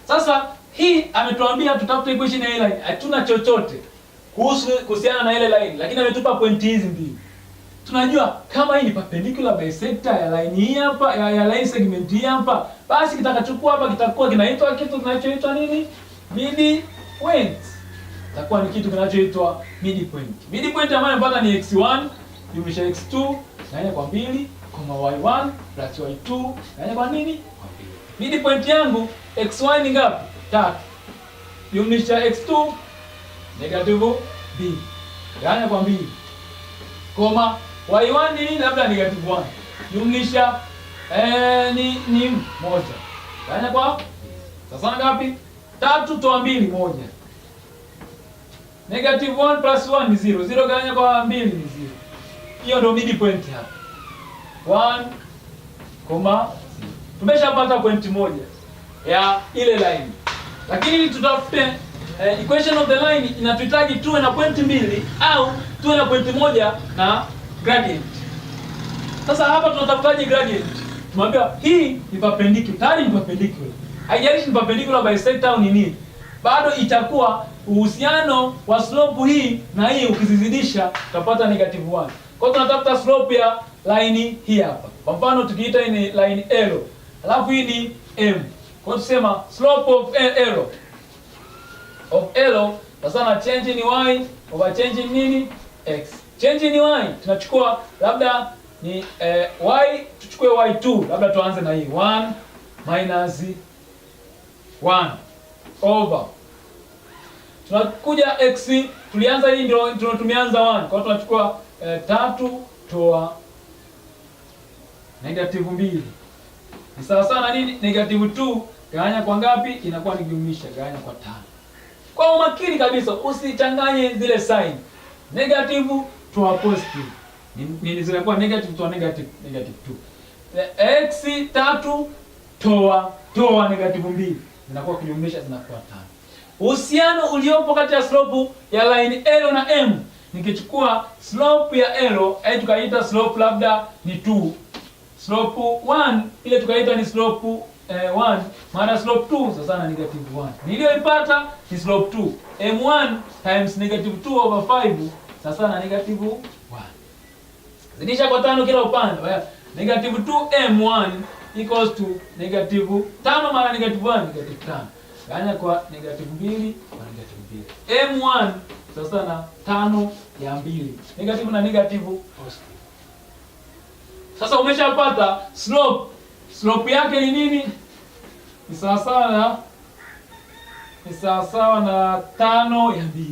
Sasa hii ametuambia tutafute equation ya ile line. Hatuna chochote kuhusiana na ile line, lakini ametupa pointi hizi mbili. Tunajua kama hii ni perpendicular bisector ya line hii hapa, ya line segment hii hapa, basi kitakachokuwa hapa kitakuwa kinaitwa kitu kinachoitwa nini? Midpoint. Itakuwa ni kitu kinachoitwa midpoint. Midpoint ambayo napata ni x1 jumlisha x2 gawanya kwa 2, y1 plus y2 gawanya kwa nini? Kwa 2. Midpoint yangu x1 ni ngapi? 3. Jumlisha x2 negative b gawanya kwa 2. Y1 ni labda negative 1. Jumlisha ni 1. Gawanya kwa sasa ngapi? 3 toa 2, 1. Negative 1 plus 1 ni 0. 0 gawanya kwa 2 ni 0. Hiyo ndio midpoint hapa. 1, tumeshapata point moja ya ile line. Lakini ili tutafute equation of the line inatuhitaji tuwe na point mbili au tuwe na point moja na gradient. Sasa hapa tunatafutaje gradient? Tumwambia hii ni perpendicular. Tayari ni perpendicular. Haijalishi ni perpendicular bisector au nini. Bado itakuwa uhusiano wa slope hii na hii ukizizidisha utapata negative 1. Kwa hiyo tunatafuta slope ya line hii hapa. Kwa mfano tukiita ni line L. Alafu hii ni M. Kwa hiyo tusema slope of L sasa na change ni y over change nini? X. Change ni y. Tunachukua labda ni y, tuchukue y2. Labda tuanze na hii 1 minus 1 over. Tunakuja x, tulianza hii ndio tumeanza 1. Kwa hiyo tunachukua 3 toa negative 2. ni sawa sawa na nini? Negative 2 gawanya kwa ngapi? Inakuwa ni jumlisha, gawanya kwa 5. Kwa umakini kabisa usichanganye zile sign. Negative toa positive. Nini zinakuwa negative toa negative 2. X 3 toa negative 2. Zinakuwa kujumlisha, zinakuwa 5. Uhusiano uliopo kati ya slope ya line L na M, nikichukua slope ya L tukaita slope labda ni 2. Slope 1 ile tukaita ni slope 1 mara slope 2 sasa na negative 1. Niliyoipata ni slope 2. M1 times negative 2 over 5 sasa na negative 1. Zidisha kwa 5 kila upande. Negative 2 M1 equals to negative 5 mara negative 1 negative 5. Gawanya kwa negative 2 kwa negative 2. M1 sasa na 5 ya 2. Negative na negative positive. Sasa umeshapata slope. Slope yake ni nini? Ni sawa sawa na 5 ya 2.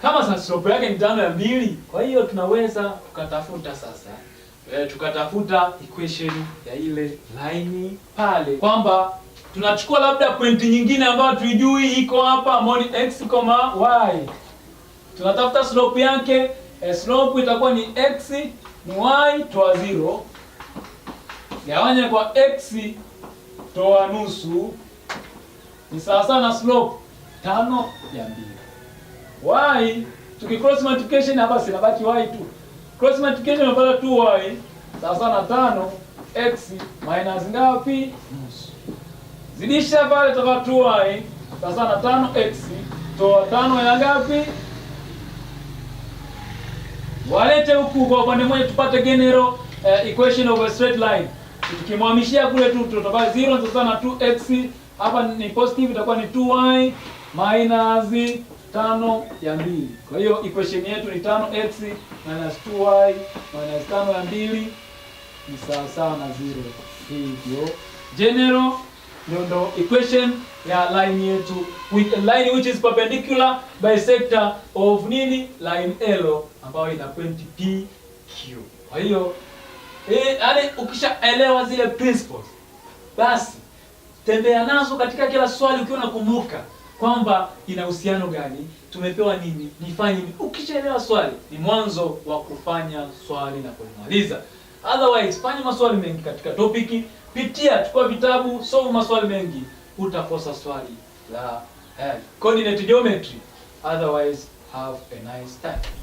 Kama sasa slope yake ni 5 ya 2, kwa hiyo tunaweza tukatafuta sasa tukatafuta equation ya ile line pale, kwamba tunachukua labda pointi nyingine ambayo tuijui iko hapa ambayo ni x, y. Tunatafuta slope yake, slope itakuwa ni x ni y toa 0 gawanya kwa x toa nusu ni sawa sawa na slope 5 ya 2. Y tukicross multiplication hapa sinabaki y tu. Cross multiplication unapata 2y sawa sawa na 5 x minus ngapi? Nusu. Zidisha pale tutapata 2y sawa sawa na 5x toa 5 ya ngapi? Walete huku kwa upande mmoja tupate general equation of a straight line. Tukimhamishia kule tu tutapata 0 sasa na 2x, hapa ni positive itakuwa ni 2y minus 5 ya 2. Kwa hiyo equation yetu ni 5x minus 2y minus 5 ya 2 ni sawa sawa na 0. Hivyo general ndo equation ya line yetu with a line which is perpendicular bisector of nini? Line L ambayo ina point PQ. Kwa hiyo yaani ukishaelewa zile principles, basi tembea nazo katika kila swali ukiwa unakumbuka kwamba ina uhusiano gani, tumepewa nini, nifanye nini. Ukishaelewa swali ni mwanzo wa kufanya swali na kulimaliza. Otherwise fanya maswali mengi katika topiki, pitia, chukua vitabu, soma maswali mengi, utakosa swali la coordinate geometry. Otherwise have a nice time.